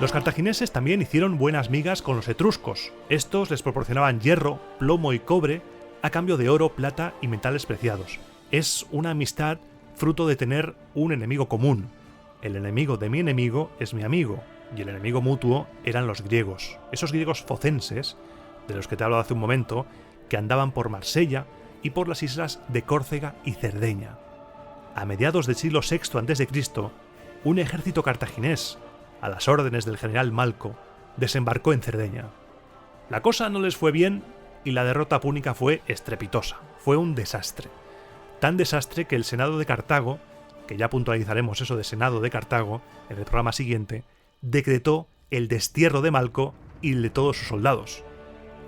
Los cartagineses también hicieron buenas migas con los etruscos. Estos les proporcionaban hierro, plomo y cobre a cambio de oro, plata y metales preciados. Es una amistad fruto de tener un enemigo común. El enemigo de mi enemigo es mi amigo, y el enemigo mutuo eran los griegos. Esos griegos focenses, de los que te he hablado hace un momento, que andaban por Marsella y por las islas de Córcega y Cerdeña. A mediados del siglo VI a.C., un ejército cartaginés, a las órdenes del general Malco, desembarcó en Cerdeña. La cosa no les fue bien y la derrota púnica fue estrepitosa. Fue un desastre. Tan desastre que el Senado de Cartago, que ya puntualizaremos eso de Senado de Cartago en el programa siguiente, decretó el destierro de Malco y de todos sus soldados.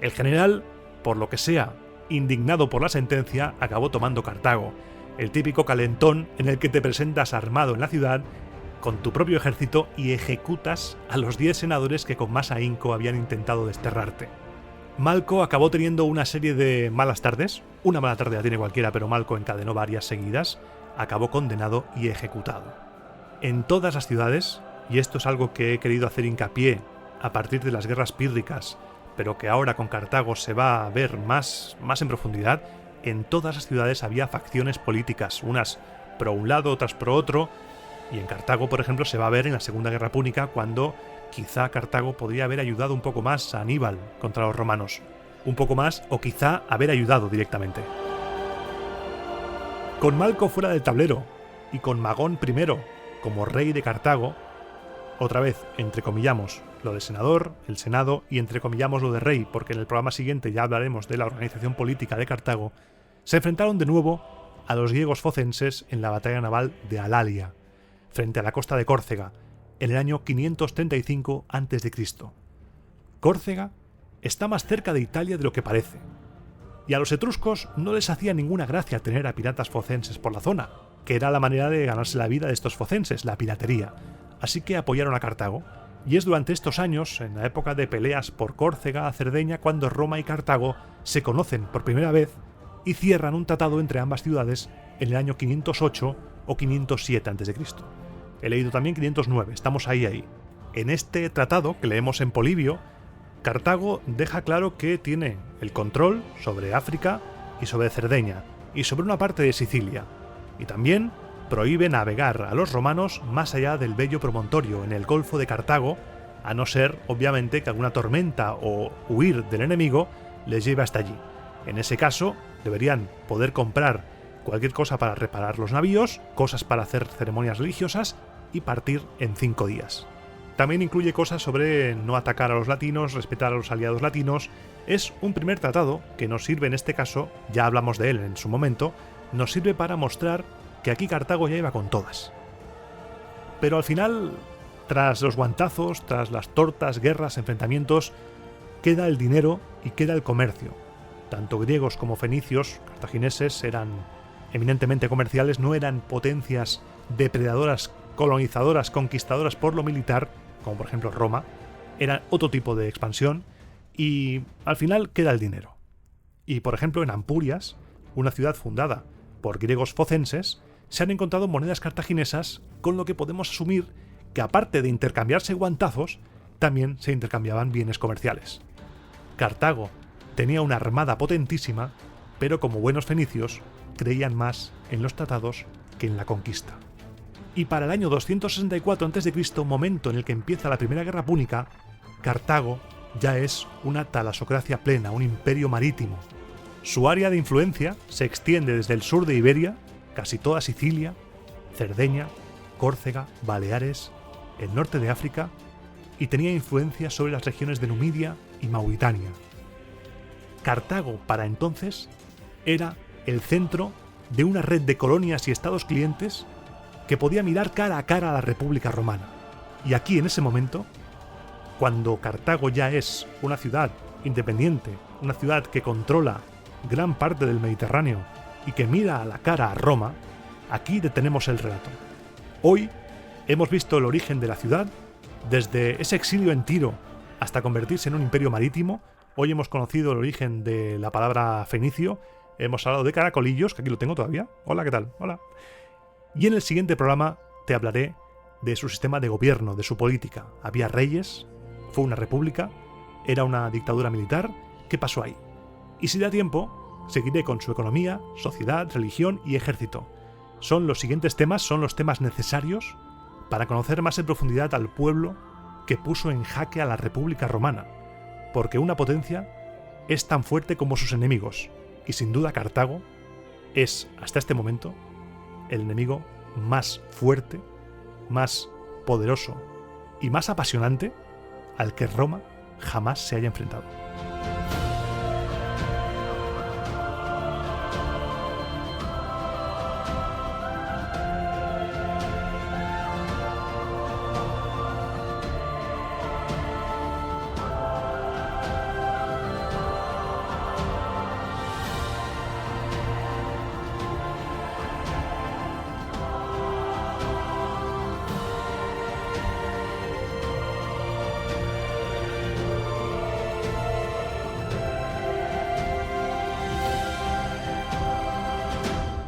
El general, por lo que sea, indignado por la sentencia, acabó tomando Cartago, el típico calentón en el que te presentas armado en la ciudad con tu propio ejército y ejecutas a los 10 senadores que con más ahínco habían intentado desterrarte. Malco acabó teniendo una serie de malas tardes. Una mala tarde la tiene cualquiera, pero Malco encadenó varias seguidas. Acabó condenado y ejecutado. En todas las ciudades, y esto es algo que he querido hacer hincapié a partir de las guerras pírricas, pero que ahora con Cartago se va a ver más en profundidad, en todas las ciudades había facciones políticas, unas pro un lado, otras pro otro, y en Cartago, por ejemplo, se va a ver en la Segunda Guerra Púnica cuando quizá Cartago podría haber ayudado un poco más a Aníbal contra los romanos. Un poco más, o quizá haber ayudado directamente. Con Malco fuera del tablero, y con Magón I, como rey de Cartago, otra vez entrecomillamos lo de senador, el senado, y entrecomillamos lo de rey, porque en el programa siguiente ya hablaremos de la organización política de Cartago, se enfrentaron de nuevo a los griegos focenses en la batalla naval de Alalia, frente a la costa de Córcega, en el año 535 a.C. Córcega está más cerca de Italia de lo que parece, y a los etruscos no les hacía ninguna gracia tener a piratas focenses por la zona, que era la manera de ganarse la vida de estos focenses, la piratería, así que apoyaron a Cartago, y es durante estos años, en la época de peleas por Córcega, Cerdeña, cuando Roma y Cartago se conocen por primera vez y cierran un tratado entre ambas ciudades en el año 508 o 507 a.C. He leído también 509, estamos ahí. En este tratado, que leemos en Polibio, Cartago deja claro que tiene el control sobre África y sobre Cerdeña, y sobre una parte de Sicilia, y también prohíbe navegar a los romanos más allá del bello promontorio en el Golfo de Cartago, a no ser, obviamente, que alguna tormenta o huir del enemigo les lleve hasta allí. En ese caso, deberían poder comprar cualquier cosa para reparar los navíos, cosas para hacer ceremonias religiosas y partir en 5 días. También incluye cosas sobre no atacar a los latinos, respetar a los aliados latinos. Es un primer tratado que nos sirve en este caso, ya hablamos de él en su momento, nos sirve para mostrar que aquí Cartago ya iba con todas. Pero al final, tras los guantazos, tras las tortas, guerras, enfrentamientos, queda el dinero y queda el comercio. Tanto griegos como fenicios, cartagineses, eran eminentemente comerciales, no eran potencias depredadoras, colonizadoras, conquistadoras por lo militar, como por ejemplo Roma, eran otro tipo de expansión, y al final queda el dinero. Y por ejemplo en Ampurias, una ciudad fundada por griegos focenses, se han encontrado monedas cartaginesas, con lo que podemos asumir que aparte de intercambiarse guantazos, también se intercambiaban bienes comerciales. Cartago tenía una armada potentísima, pero como buenos fenicios, creían más en los tratados que en la conquista. Y para el año 264 a.C., momento en el que empieza la Primera Guerra Púnica, Cartago ya es una talasocracia plena, un imperio marítimo. Su área de influencia se extiende desde el sur de Iberia, casi toda Sicilia, Cerdeña, Córcega, Baleares, el norte de África, y tenía influencia sobre las regiones de Numidia y Mauritania. Cartago, para entonces, era el centro de una red de colonias y estados clientes que podía mirar cara a cara a la República Romana. Y aquí, en ese momento, cuando Cartago ya es una ciudad independiente, una ciudad que controla gran parte del Mediterráneo y que mira a la cara a Roma, aquí detenemos el relato. Hoy hemos visto el origen de la ciudad, desde ese exilio en Tiro hasta convertirse en un imperio marítimo. Hoy hemos conocido el origen de la palabra fenicio, hemos hablado de caracolillos, que aquí lo tengo todavía. Hola, ¿qué tal? Hola. Y en el siguiente programa te hablaré de su sistema de gobierno, de su política. Había reyes, fue una república, era una dictadura militar. ¿Qué pasó ahí? Y si da tiempo, seguiré con su economía, sociedad, religión y ejército. Son los siguientes temas, son los temas necesarios para conocer más en profundidad al pueblo que puso en jaque a la República Romana, porque una potencia es tan fuerte como sus enemigos, y sin duda Cartago es, hasta este momento, el enemigo más fuerte, más poderoso y más apasionante al que Roma jamás se haya enfrentado.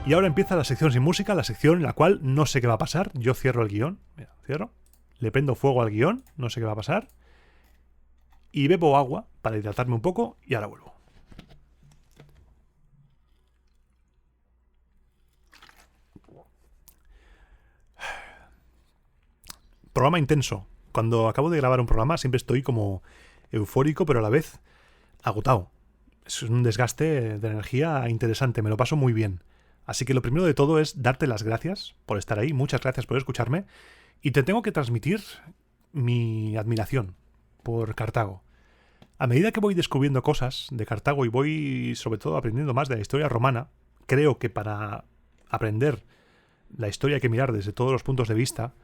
Y ahora empieza la sección sin música, la sección en la cual no sé qué va a pasar. Yo cierro el guión. Mira, cierro. Le prendo fuego al guión. No sé qué va a pasar. Y bebo agua para hidratarme un poco y ahora vuelvo. Programa intenso. Cuando acabo de grabar un programa siempre estoy como eufórico, pero a la vez agotado. Es un desgaste de energía interesante. Me lo paso muy bien Así que lo primero de todo es darte las gracias por estar ahí, muchas gracias por escucharme, y te tengo que transmitir mi admiración por Cartago. A medida que voy descubriendo cosas de Cartago y voy sobre todo aprendiendo más de la historia romana, creo que para aprender la historia hay que mirar desde todos los puntos de vista,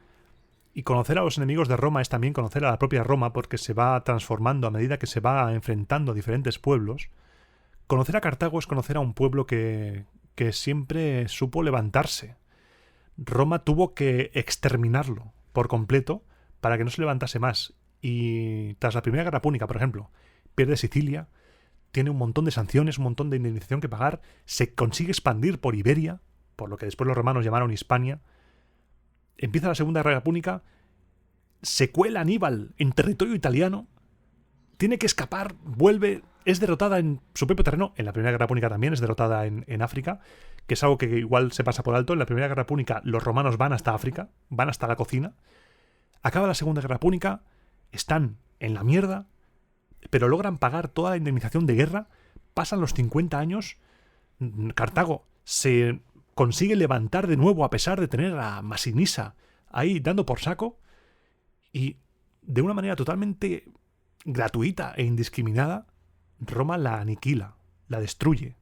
y conocer a los enemigos de Roma es también conocer a la propia Roma, porque se va transformando a medida que se va enfrentando a diferentes pueblos. Conocer a Cartago es conocer a un pueblo que siempre supo levantarse. Roma tuvo que exterminarlo por completo para que no se levantase más. Y tras la Primera Guerra Púnica, por ejemplo, pierde Sicilia, tiene un montón de sanciones, un montón de indemnización que pagar, se consigue expandir por Iberia, por lo que después los romanos llamaron Hispania. Empieza la Segunda Guerra Púnica, se cuela Aníbal en territorio italiano, tiene que escapar, vuelve, es derrotada en su propio terreno. En la Primera Guerra Púnica también es derrotada en África, que es algo que igual se pasa por alto. En la Primera Guerra Púnica los romanos van hasta África, van hasta la cocina. Acaba la Segunda Guerra Púnica, están en la mierda, pero logran pagar toda la indemnización de guerra. Pasan los 50 años, Cartago se consigue levantar de nuevo a pesar de tener a Masinisa ahí dando por saco, y de una manera totalmente gratuita e indiscriminada, Roma la aniquila, la destruye.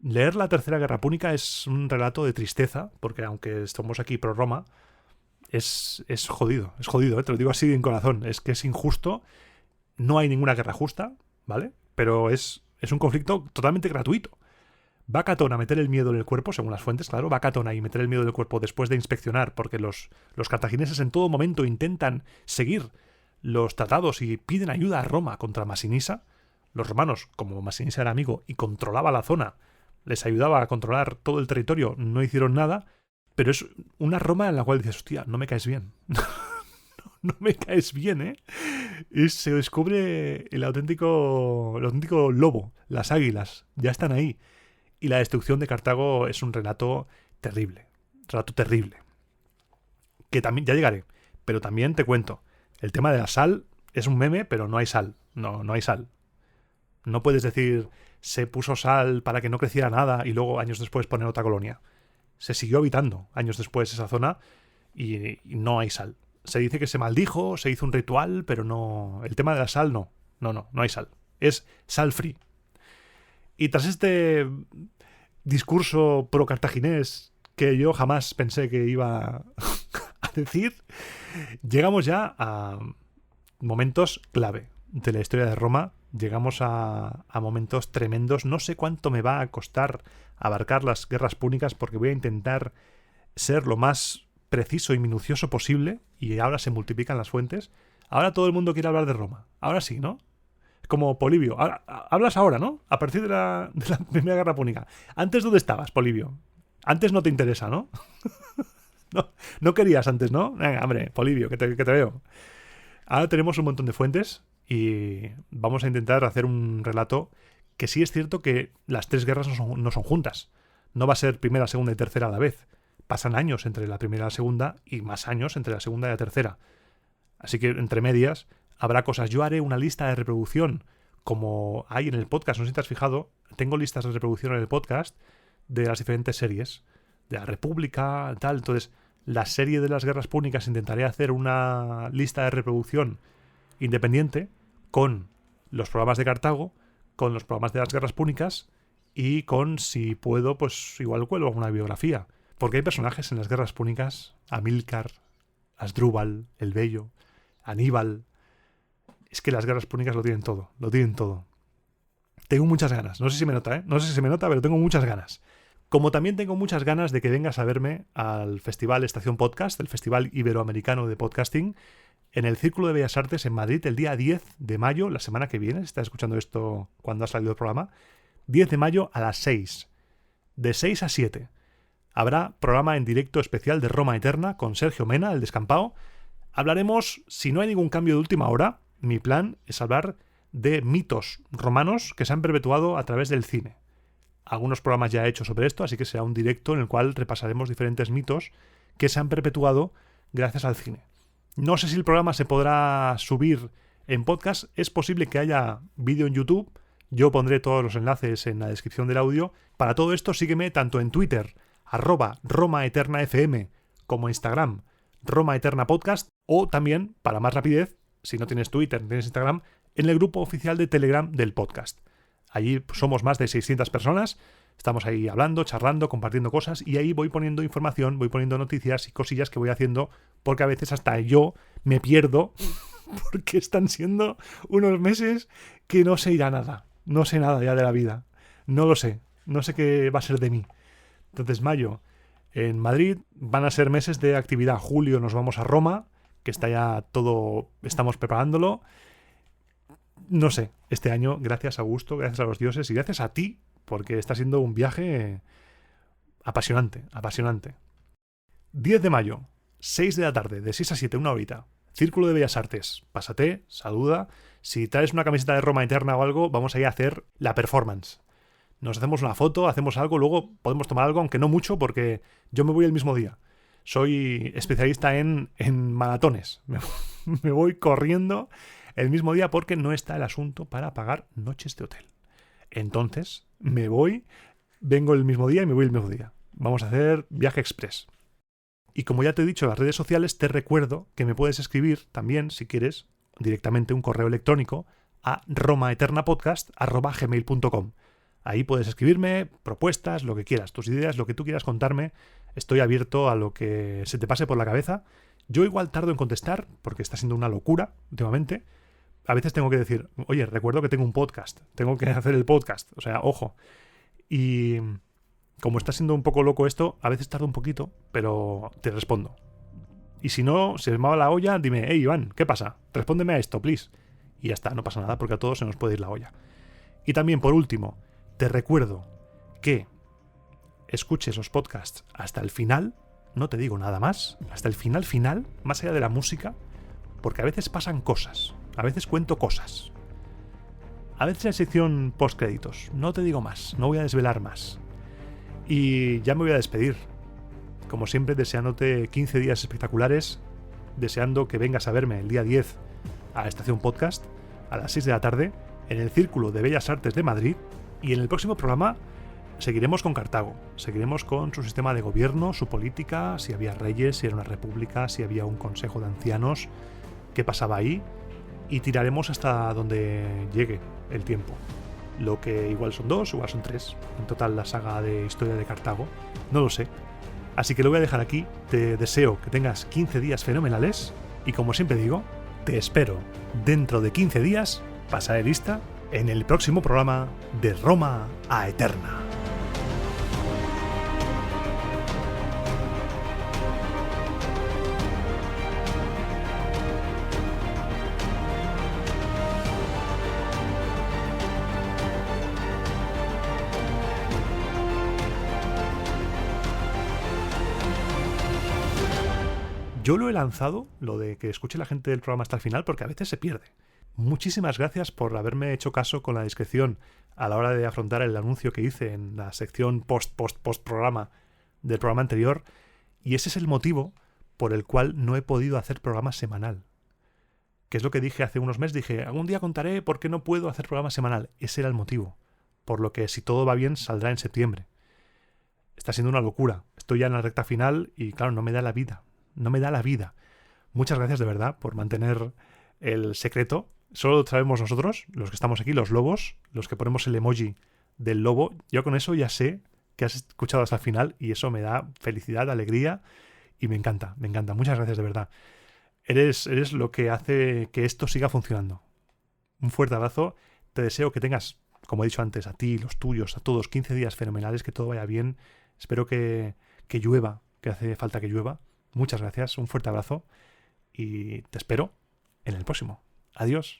Leer la Tercera Guerra Púnica es un relato de tristeza, porque aunque estamos aquí pro Roma, es jodido, te lo digo así en corazón, es que es injusto, no hay ninguna guerra justa, ¿vale? Pero es un conflicto totalmente gratuito. Va Catón a meter el miedo en el cuerpo, según las fuentes, claro, va Catón a meter el miedo en el cuerpo después de inspeccionar, porque los cartagineses en todo momento intentan seguir los tratados y piden ayuda a Roma contra Masinisa. Los romanos, como Masinisa era amigo y controlaba la zona, les ayudaba a controlar todo el territorio, no hicieron nada, pero es una Roma en la cual dices, hostia, no me caes bien. No me caes bien, ¿eh? Y se descubre el auténtico lobo, las águilas, ya están ahí. Y la destrucción de Cartago es un relato terrible, que también, ya llegaré, pero también te cuento, el tema de la sal es un meme, pero no hay sal, no hay sal. No puedes decir, se puso sal para que no creciera nada y luego años después poner otra colonia. Se siguió habitando años después esa zona y no hay sal. Se dice que se maldijo, se hizo un ritual, pero no, el tema de la sal no hay sal. Es sal free. Y tras este discurso pro-cartaginés que yo jamás pensé que iba a decir, llegamos ya a momentos clave de la historia de Roma. Llegamos a momentos tremendos. No sé cuánto me va a costar abarcar las guerras púnicas, porque voy a intentar ser lo más preciso y minucioso posible, y ahora se multiplican las fuentes. Ahora todo el mundo quiere hablar de Roma. Ahora sí, ¿no? Como Polibio. Hablas ahora, ¿no? A partir de la Primera Guerra Púnica. ¿Antes dónde estabas, Polibio? Antes no te interesa, ¿no? No querías antes, ¿no? Venga, hombre, Polibio, que te veo. Ahora tenemos un montón de fuentes y vamos a intentar hacer un relato que sí es cierto que las tres guerras no son juntas. No va a ser primera, segunda y tercera a la vez. Pasan años entre la primera y la segunda y más años entre la segunda y la tercera. Así que entre medias habrá cosas. Yo haré una lista de reproducción, como hay en el podcast. No sé si te has fijado, tengo listas de reproducción en el podcast de las diferentes series. De la República, tal. Entonces, la serie de las guerras púnicas intentaré hacer una lista de reproducción independiente con los programas de Cartago, con los programas de las guerras púnicas y con, si puedo, pues igual cuelgo alguna biografía. Porque hay personajes en las guerras púnicas, Amílcar, Asdrúbal, el Bello, Aníbal. Es que las guerras púnicas lo tienen todo. Tengo muchas ganas. No sé si me nota, pero tengo muchas ganas. Como también tengo muchas ganas de que vengas a verme al Festival Estación Podcast, el Festival Iberoamericano de Podcasting, en el Círculo de Bellas Artes en Madrid el día 10 de mayo, la semana que viene. Si estás escuchando esto cuando ha salido el programa. 10 de mayo a las 6. De 6 a 7. Habrá programa en directo especial de Roma Eterna con Sergio Mena, el descampado. Hablaremos, si no hay ningún cambio de última hora, mi plan es hablar de mitos romanos que se han perpetuado a través del cine. Algunos programas ya he hecho sobre esto, así que será un directo en el cual repasaremos diferentes mitos que se han perpetuado gracias al cine. No sé si el programa se podrá subir en podcast. Es posible que haya vídeo en YouTube, Yo pondré todos los enlaces en la descripción del audio. Para todo esto, sígueme tanto en Twitter, @RomaEternaFM, como en Instagram, RomaEternaPodcast, o también, para más rapidez, si no tienes Twitter, no tienes Instagram, en el grupo oficial de Telegram del podcast. Allí somos más de 600 personas, estamos ahí hablando, charlando, compartiendo cosas, y ahí voy poniendo información, voy poniendo noticias y cosillas que voy haciendo, porque a veces hasta yo me pierdo, porque están siendo unos meses que no sé ya nada, no sé nada ya de la vida, no lo sé, no sé qué va a ser de mí. Entonces, mayo en Madrid van a ser meses de actividad. Julio nos vamos a Roma, que está ya todo, estamos preparándolo. No sé, este año, gracias a Augusto, gracias a los dioses y gracias a ti, porque está siendo un viaje apasionante, apasionante. 10 de mayo, 6 de la tarde, de 6 a 7, una horita. Círculo de Bellas Artes. Pásate, saluda. Si traes una camiseta de Roma Eterna o algo, vamos a ir a hacer la performance. Nos hacemos una foto, hacemos algo, luego podemos tomar algo, aunque no mucho, porque yo me voy el mismo día. Soy especialista en maratones. Me voy corriendo el mismo día porque no está el asunto para pagar noches de hotel. Entonces, me voy, vengo el mismo día y me voy el mismo día. Vamos a hacer viaje express. Y como ya te he dicho en las redes sociales, te recuerdo que me puedes escribir también, si quieres, directamente un correo electrónico a romaeternapodcast@gmail.com. Ahí puedes escribirme propuestas, lo que quieras, tus ideas, lo que tú quieras contarme. Estoy abierto a lo que se te pase por la cabeza. Yo igual tardo en contestar, porque está siendo una locura últimamente. A veces tengo que decir, oye, recuerdo que tengo un podcast, tengo que hacer el podcast, o sea, ojo. Y como está siendo un poco loco esto, a veces tardo un poquito, pero te respondo. Y si no, se me va la olla, dime, hey Iván, ¿qué pasa? Respóndeme a esto, please. Y ya está, no pasa nada, porque a todos se nos puede ir la olla. Y también, por último, te recuerdo que escuches los podcasts hasta el final, no te digo nada más, hasta el final, más allá de la música, porque a veces pasan cosas, a veces cuento cosas. A veces hay sección postcréditos, no te digo más, no voy a desvelar más. Y ya me voy a despedir. Como siempre, deseándote 15 días espectaculares, deseando que vengas a verme el día 10 a la Estación Podcast, a las 6 de la tarde, en el Círculo de Bellas Artes de Madrid, y en el próximo programa seguiremos con Cartago, seguiremos con su sistema de gobierno, su política, si había reyes, si era una república, si había un consejo de ancianos, qué pasaba ahí, y tiraremos hasta donde llegue el tiempo. Lo que igual son 2, igual son 3, en total la saga de historia de Cartago, no lo sé. Así que lo voy a dejar aquí, te deseo que tengas 15 días fenomenales, y como siempre digo, te espero dentro de 15 días, pasaré lista, en el próximo programa de Roma a Eterna. Yo lo he lanzado, lo de que escuche la gente del programa hasta el final, porque a veces se pierde. Muchísimas gracias por haberme hecho caso con la discreción a la hora de afrontar el anuncio que hice en la sección post programa del programa anterior, y ese es el motivo por el cual no he podido hacer programa semanal. Que es lo que dije hace unos meses, dije, algún día contaré por qué no puedo hacer programa semanal. Ese era el motivo, por lo que si todo va bien saldrá en septiembre. Está siendo una locura, estoy ya en la recta final y claro, no me da la vida. Muchas gracias de verdad por mantener el secreto. Solo lo sabemos nosotros, los que estamos aquí, los lobos, los que ponemos el emoji del lobo. Yo con eso ya sé que has escuchado hasta el final y eso me da felicidad, alegría y me encanta. Muchas gracias de verdad. Eres lo que hace que esto siga funcionando. Un fuerte abrazo. Te deseo que tengas, como he dicho antes, a ti, los tuyos, a todos, 15 días fenomenales, que todo vaya bien. Espero que llueva, que hace falta que llueva. Muchas gracias, un fuerte abrazo y te espero en el próximo. Adiós.